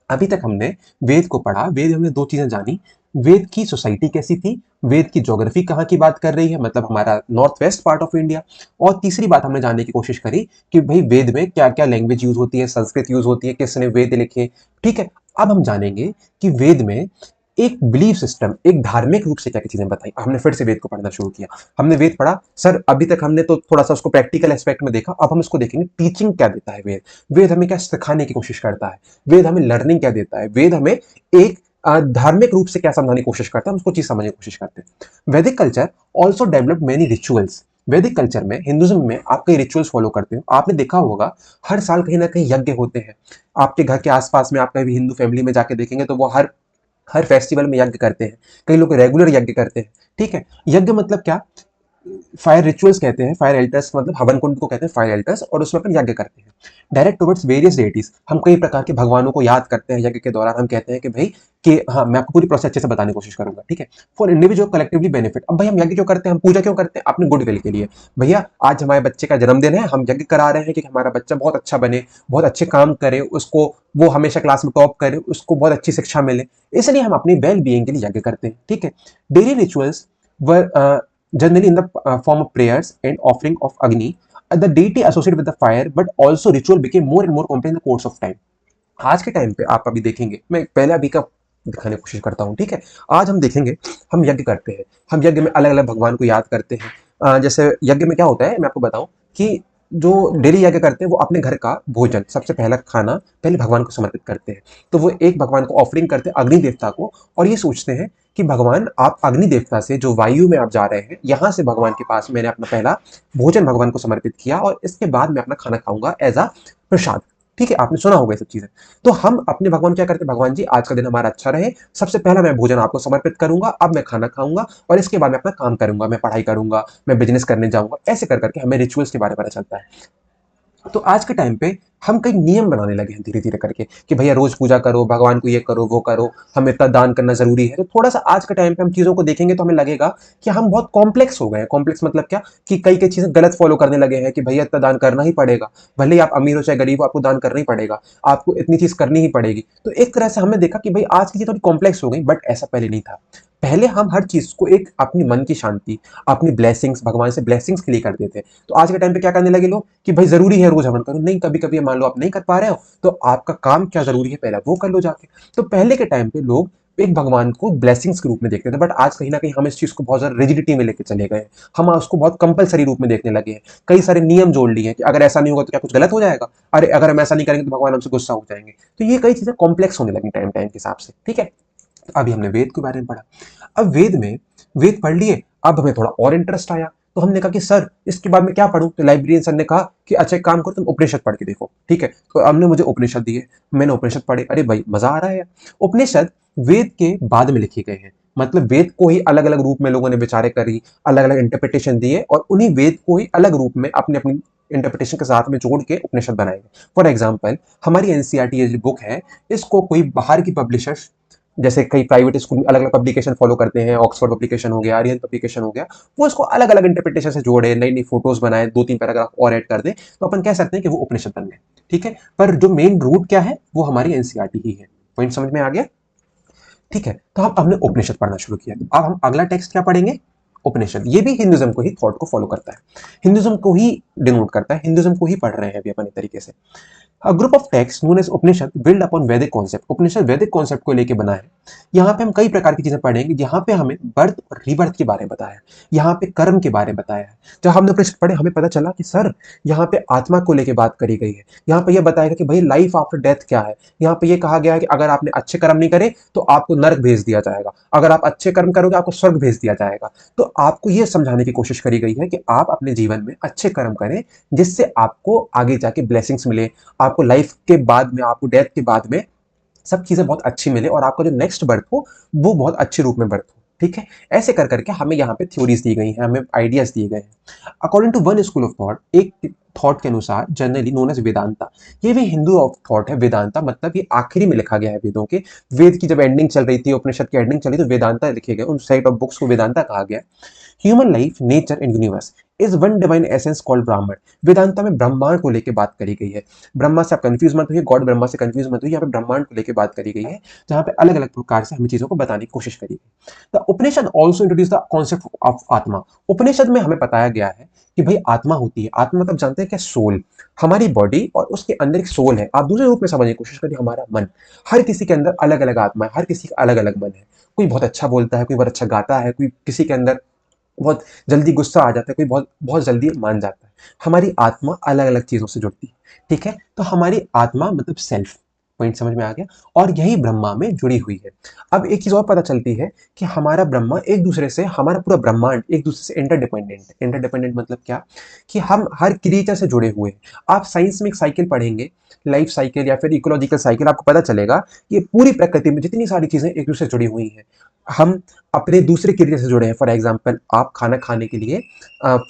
अभी तक हमने वेद को पढ़ा, वेद हमने दो चीजें जानी, वेद की सोसाइटी कैसी थी, वेद की ज्योग्राफी कहाँ की बात कर रही है, मतलब हमारा north west part of India, और तीसरी बात हमने जानने की कोशिश करी कि भाई वेद में क्या क्या लैंग्वेज यूज होती है, संस्कृत यूज होती है, किसने वेद लिखे। ठीक है, अब हम जानेंगे कि वेद में एक बिलीफ सिस्टम, एक धार्मिक रूप से क्या क्या चीजें बताई। हमने फिर से वेद को पढ़ना शुरू किया, हमने वेद पढ़ा सर, अभी तक हमने तो थोड़ा सा उसको प्रैक्टिकल एस्पेक्ट में देखा, अब हम इसको देखेंगे टीचिंग क्या देता है वेद, वेद हमें क्या सिखाने की कोशिश करता है, वेद हमें लर्निंग क्या देता है, वेद हमें एक धार्मिक रूप से क्या समझाने की कोशिश करता है, हम उसको चीज समझने की कोशिश करते हैं। वैदिक culture also develop many rituals. वैदिक कल्चर में, हिंदुज्म में आप कई रिचुअल्स फॉलो करते हो, आपने देखा होगा हर साल कहीं ना कहीं यज्ञ होते हैं। आपके घर के आसपास में आप कहीं हिंदू फैमिली में जाके देखेंगे तो वो हर हर फेस्टिवल में यज्ञ करते हैं, कई लोग रेगुलर यज्ञ करते हैं। ठीक है, यज्ञ मतलब क्या, फायर रिचुअल्स कहते हैं, फायर एल्टर्स मतलब हवन कुंड को कहते हैं फायर एल्टर्स, और उसमें अपन यज्ञ करते हैं डायरेक्ट टुवर्ड्स वेरियस डेटीज। हम कई प्रकार के भगवानों को याद करते हैं यज्ञ के दौरान। हम कहते हैं कि भाई कि हाँ, मैं आपको पूरी प्रोसेस अच्छे से बताने की कोशिश करूंगा, ठीक है। For individual collectively benefit. अब भाई हम यज्ञ क्यों करते हैं, हम पूजा क्यों करते हैं, अपने गुडविल के लिए। भैया आज हमारे बच्चे का जन्मदिन है, हम यज्ञ करा रहे हैं कि हमारा बच्चा बहुत अच्छा बने, बहुत अच्छे काम करे, उसको वो हमेशा क्लास में टॉप करे, उसको बहुत अच्छी शिक्षा मिले, इसलिए हम अपनी वेल बीइंग के लिए यज्ञ करते हैं, ठीक है। Daily rituals were generally in the form of prayers and offering of Agni, the deity associated with the fire, but also ritual became more and more complex in the course of time. आज के time पे आप अभी देखेंगे, मैं पहले अभी का दिखाने की कोशिश करता हूँ, ठीक है। आज हम देखेंगे, हम यज्ञ करते हैं, हम यज्ञ में अलग अलग भगवान को याद करते हैं। जैसे यज्ञ में क्या होता है मैं आपको बताऊं कि जो डेली यज्ञ करते हैं वो अपने घर का भोजन, सबसे पहला खाना पहले भगवान को समर्पित करते हैं। तो वो एक भगवान को ऑफरिंग करते हैं, अग्नि देवता को, और ये सोचते हैं कि भगवान आप अग्नि देवता से जो वायु में आप जा रहे हैं, यहाँ से भगवान के पास मैंने अपना पहला भोजन भगवान को समर्पित किया, और इसके बाद मैं अपना खाना खाऊंगा एज अ प्रसाद, ठीक है। आपने सुना होगा ये सब चीजें। तो हम अपने भगवान क्या करते हैं, भगवान जी आज का दिन हमारा अच्छा रहे, सबसे पहला मैं भोजन आपको समर्पित करूंगा, अब मैं खाना खाऊंगा, और इसके बाद मैं अपना काम करूंगा, मैं पढ़ाई करूंगा, मैं बिजनेस करने जाऊंगा। ऐसे कर करके हमें रिचुअल्स के बारे में पता चलता है। तो आज के टाइम पे हम कई नियम बनाने लगे हैं धीरे धीरे करके कि भैया रोज पूजा करो, भगवान को ये करो वो करो, हमें इतना दान करना जरूरी है। तो थोड़ा सा आज के टाइम पे हम चीजों को देखेंगे तो हमें लगेगा कि हम बहुत कॉम्प्लेक्स हो गए हैं। कॉम्प्लेक्स मतलब क्या, कि कई कई चीजें गलत फॉलो करने लगे हैं कि भैया इतना दान करना ही पड़ेगा, भले ही आप अमीर हो चाहे गरीब हो, आपको दान करना ही पड़ेगा, आपको इतनी चीज करनी ही पड़ेगी। तो एक तरह से हमने देखा कि भाई आज की चीज थोड़ी कॉम्प्लेक्स हो गई, बट ऐसा पहले नहीं था। पहले हम हर चीज को एक अपनी मन की शांति, अपनी ब्लेसिंग्स, भगवान से ब्लेसिंग्स के लिए करते थे। तो आज के टाइम पे क्या करने लगे लोग कि भाई जरूरी है रोज हवन करो, नहीं, कभी कभी मान लो आप नहीं कर पा रहे हो तो आपका काम क्या जरूरी है पहले वो कर लो जाके। तो पहले के टाइम पे लोग एक भगवान को ब्लेसिंग्स के रूप में देखते थे, बट आज कहीं ना कहीं हम इस चीज को बहुत ज्यादा रिजिडिटी में लेके चले गए हैं। हम उसको बहुत कंपलसरी रूप में देखने लगे हैं, कई सारे नियम जोड़ लिए हैं कि अगर ऐसा नहीं होगा तो क्या कुछ गलत हो जाएगा, अरे अगर हम ऐसा नहीं करेंगे तो भगवान हमसे गुस्सा हो जाएंगे। तो ये कई चीजें कॉम्प्लेक्स होने लगी टाइम टाइम के हिसाब से, ठीक है। अभी हमने वेद के बारे में पढ़ा। अब वेद पढ़ लिए, अब हमें थोड़ा और इंटरेस्ट आया, तो हमने कहा कि सर इसके बाद में क्या पढूं। तो लाइब्रेरियन सर ने कहा कि अच्छा एक काम करो, तुम उपनिषद पढ़ के देखो, ठीक है। तो हमने मुझे उपनिषद दिए, मैंने उपनिषद पढ़े, अरे भाई मजा आ रहा है यार। उपनिषद वेद के बाद में लिखे गए हैं, मतलब वेद को ही अलग अलग रूप में लोगों ने विचारे करी, अलग अलग इंटरप्रिटेशन दिए, और उन्हीं वेद को ही अलग रूप में अपनी अपनी इंटरप्रिटेशन के साथ में जोड़ के उपनिषद बनाए। फॉर एग्जाम्पल हमारी एनसीईआरटी ये जो बुक है, इसको कोई बाहर की पब्लिशर्स, जैसे कई प्राइवेट स्कूल अलग अलग पब्लिकेशन फॉलो करते हैं, ऑक्सफोर्ड पब्लिकेशन हो गया, आर्यन पब्लिकेशन हो गया, वो इसको अलग अलग इंटरप्रिटेशन से जोड़े, नई नई फोटोज बनाए, दो तीन पैराग्राफ और ऐड कर दे, तो अपन कह सकते हैं कि वो उपनिषद बन गए, ठीक है। पर जो मेन रूट क्या है वो हमारी एनसीईआरटी ही है। पॉइंट समझ में आ गया, ठीक है। तो हम हमने उपनिषद पढ़ना शुरू किया। तो अब हम अगला टेक्स्ट क्या पढ़ेंगे, उपनिषद। ये भी हिंदुज्म को ही थॉट को फॉलो करता है, हिंदुज्म को ही डिनोट करता है, हिंदुज्म को ही पढ़ रहे हैं अभी अपन एक तरीके से। A group of texts known as Upanishad build upon वैदिक कॉन्सेप्ट। उपनिषद वैदिक कॉन्सेप्ट को लेके बना है। यहाँ पे हम कई प्रकार की चीजें पढ़ेंगे, यहाँ पे हमें बर्थ और रीबर्थ के बारे में बताया है, यहाँ पे कर्म के बारे में बताया है। जब हमने उपनिषद पढ़े हमें पता चला कि सर यहाँ पे आत्मा को लेके बात करी गई है, यहाँ पे यह बताएगा कि भाई लाइफ आफ्टर डेथ क्या है। यहाँ पे ये कहा गया है कि अगर आपने अच्छे कर्म नहीं करे तो आपको नरक भेज दिया जाएगा, अगर आप अच्छे कर्म करोगे आपको स्वर्ग भेज दिया जाएगा। तो आपको ये समझाने की कोशिश करी गई है कि आप अपने जीवन में अच्छे कर्म करें, जिससे आपको आगे जाके ब्लेसिंग्स मिले, आपको लाइफ के बाद में, आपको डेथ के बाद में सब चीजें बहुत अच्छी मिले, और आपका जो नेक्स्ट बर्थ हो वो बहुत अच्छे रूप में बर्थ हो, ठीक है। ऐसे कर करके हमें यहाँ पे थ्योरीज दी गई हैं, हमें आइडियाज दिए गए हैं। According to one school of thought, एक थॉट के अनुसार जनरली नोन एज वेदांता, ये भी हिंदू ऑफ थॉट है। वेदांता मतलब ये आखिरी में लिखा गया है वेदों के, वेद की जब एंडिंग चल रही थी, उपनिषद की एंडिंग चली, तो वेदांता लिखे गए, उन सेट ऑफ बुक्स को वेदांता कहा गया। Human life, nature and universe is one divine essence called ब्राह्मण। वेदांता में ब्रह्मांड को लेकर बात करी गई है। ब्रह्मा से आप कंफ्यूज मत होइए, गॉड ब्रह्मा से कंफ्यूज मत होइए, यहाँ पे ब्रह्मांड को लेकर बात करी गई है, जहाँ पे अलग अलग प्रकार से हमें चीजों को बताने की कोशिश करी गई। The Upanishad also introduce the concept of आत्मा। उपनिषद में हमें बताया गया है कि भाई आत्मा होती है। आत्मा मतलब जानते हैं क्या, सोल, हमारी बॉडी और उसके अंदर एक सोल है। आप दूसरे रूप में समझने की कोशिश करिए, हमारा मन। हर किसी के अंदर अलग अलग आत्मा है, हर किसी का अलग अलग मन है। कोई बहुत अच्छा बोलता है, कोई बहुत अच्छा गाता है, कोई किसी के अंदर बहुत जल्दी गुस्सा आ जाता है, कोई बहुत बहुत जल्दी मान जाता है। हमारी आत्मा अलग अलग चीजों से जुड़ती है, ठीक है। तो हमारी आत्मा मतलब सेल्फ, पॉइंट समझ में आ गया। और यही ब्रह्मा में जुड़ी हुई है। अब एक चीज और पता चलती है कि हमारा ब्रह्मा एक दूसरे से, हमारा पूरा ब्रह्मांड एक दूसरे से इंटरडिपेंडेंट है। इंटरडिपेंडेंट मतलब क्या, कि हम हर क्रिएचर से जुड़े हुए हैं। आप साइंस में एक साइकिल पढ़ेंगे, लाइफ साइकिल या फिर इकोलॉजिकल साइकिल, आपको पता चलेगा कि पूरी प्रकृति में जितनी सारी चीजें एक दूसरे से जुड़ी हुई हैं। हम अपने दूसरे क्रिएचर से जुड़े हैं। फॉर एग्जाम्पल, आप खाना खाने के लिए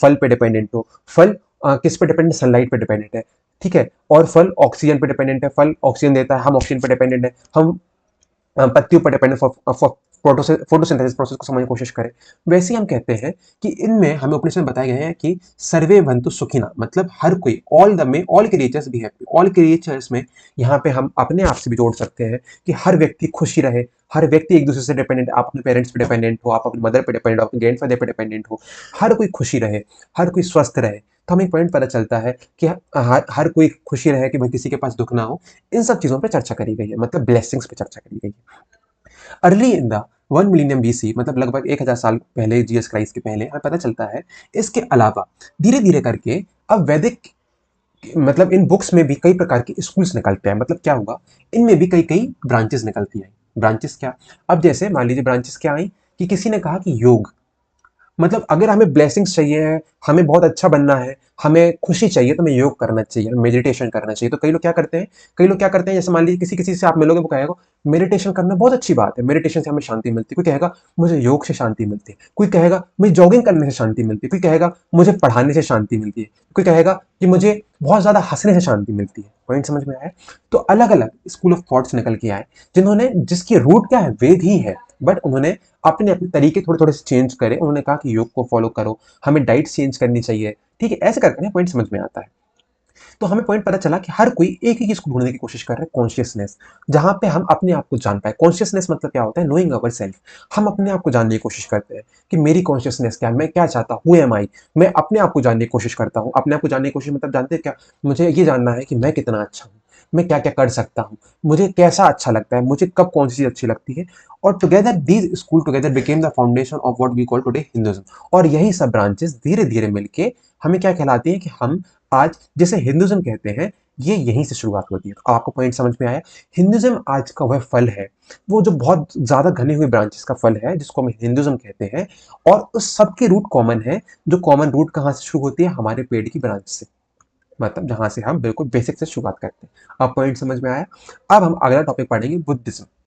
फल पे डिपेंडेंट हो। फल किस पे डिपेंडेंट, सनलाइट पे डिपेंडेंट है, ठीक है। और फल ऑक्सीजन पे डिपेंडेंट है, फल ऑक्सीजन देता है, हम ऑक्सीजन पे डिपेंडेंट है। हम पत्तियों पर डिपेंडेंट फॉर फोटोसिंथेसिस प्रोसेस को समझने की कोशिश करें। वैसे ही हम कहते हैं कि इनमें हमें उपनिषद में बताए गए हैं कि सर्वे भवन्तु सुखिनः, मतलब हर कोई, ऑल द में ऑल क्रिएचर्स भी हैप्पी। ऑल क्रिएचर्स में यहाँ पे हम अपने आप से भी जोड़ सकते हैं कि हर व्यक्ति खुशी रहे। हर व्यक्ति एक दूसरे से डिपेंडेंट, आप अपने पेरेंट्स पे डिपेंडेंट हो, आप अपने मदर पे डिपेंडेंट हो, अपने ग्रैंडफादर पे डिपेंडेंट हो। हर कोई खुशी रहे, हर कोई स्वस्थ रहे। तो हमें एक पॉइंट पता चलता है कि हर कोई खुशी रहे, कि भाई किसी के पास दुख ना हो। इन सब चीजों पे चर्चा करी गई है, मतलब ब्लेसिंग्स पे चर्चा करी गई है। Early in the 1 million BC, मतलब लगभग 1000 साल पहले, जीएस क्राइस्ट के पहले, हमें पता चलता है। इसके अलावा धीरे धीरे करके अब वैदिक, मतलब इन बुक्स में भी कई प्रकार के स्कूल्स निकलते हैं। मतलब क्या हुआ, इनमें भी कई कई ब्रांचेस निकलती हैं। ब्रांचेस क्या, अब जैसे मान लीजिए ब्रांचेस क्या आई, कि किसी ने कहा कि योग, मतलब अगर हमें ब्लेसिंग्स चाहिए है, हमें बहुत अच्छा बनना है, हमें खुशी चाहिए, तो हमें योग करना चाहिए, मेडिटेशन करना चाहिए। तो कई लोग क्या करते हैं, जैसे मान लीजिए किसी किसी से आप मिलोगे, वो कहेगा मेडिटेशन करना बहुत अच्छी बात है, मेडिटेशन से हमें शांति मिलती है। कोई कहेगा मुझे योग से शांति मिलती है, कोई कहेगा मुझे जॉगिंग करने से शांति मिलती है, कोई कहेगा मुझे पढ़ाने से शांति मिलती है, कोई कहेगा कि मुझे बहुत ज्यादा हंसने से शांति मिलती है। पॉइंट समझ में आया। तो अलग अलग स्कूल ऑफ थॉट्स निकल के आए, जिन्होंने, जिसकी रूट क्या है, वेद ही है, बट उन्होंने अपने अपने तरीके थोड़े थोड़े से चेंज करे। उन्होंने कहा कि योग को फॉलो करो, हमें डाइट चेंज करनी चाहिए, ठीक है। ऐसे करके पॉइंट समझ में आता है। तो हमें पॉइंट पता चला कि हर कोई एक ही चीज को ढूंढने की कोशिश कर रहा है, कॉन्शियसनेस, जहां पे हम अपने आप को जान पाए। कॉन्शियसनेस मतलब क्या होता है, नोइंग अवर सेल्फ। हम अपने आप को जानने की कोशिश करते हैं कि मेरी कॉन्शियसनेस क्या है, मैं क्या चाहता हूँ, हु एम आई। मैं अपने आप को जानने की कोशिश करता हूँ। अपने आप को जानने की कोशिश मतलब जानते हैं क्या, मुझे ये जानना है कि मैं कितना अच्छा हूँ, मैं क्या क्या कर सकता हूँ, मुझे कैसा अच्छा लगता है, मुझे कब कौन सी चीज अच्छी लगती है। और together these school together became the foundation of what we call today Hinduism. और यही सब ब्रांचेस धीरे धीरे मिलके हमें क्या कहलाती है, कि हम आज जैसे हिंदुइज्म कहते हैं, ये यहीं से शुरुआत होती है। तो आपको पॉइंट समझ में आया। हिंदुइज्म आज का वह फल है, वो जो बहुत ज्यादा घने हुए ब्रांचेस का फल है, जिसको हम हिंदुइज्म कहते हैं। और उस सबकी रूट कॉमन है। जो कॉमन रूट कहाँ से शुरू होती है, हमारे पेड़ की ब्रांच से, मतलब जहां से हम बिल्कुल बेसिक से शुरुआत करते हैं। अब पॉइंट समझ में आया। अब हम अगला टॉपिक पढ़ेंगे, बुद्धिज्म।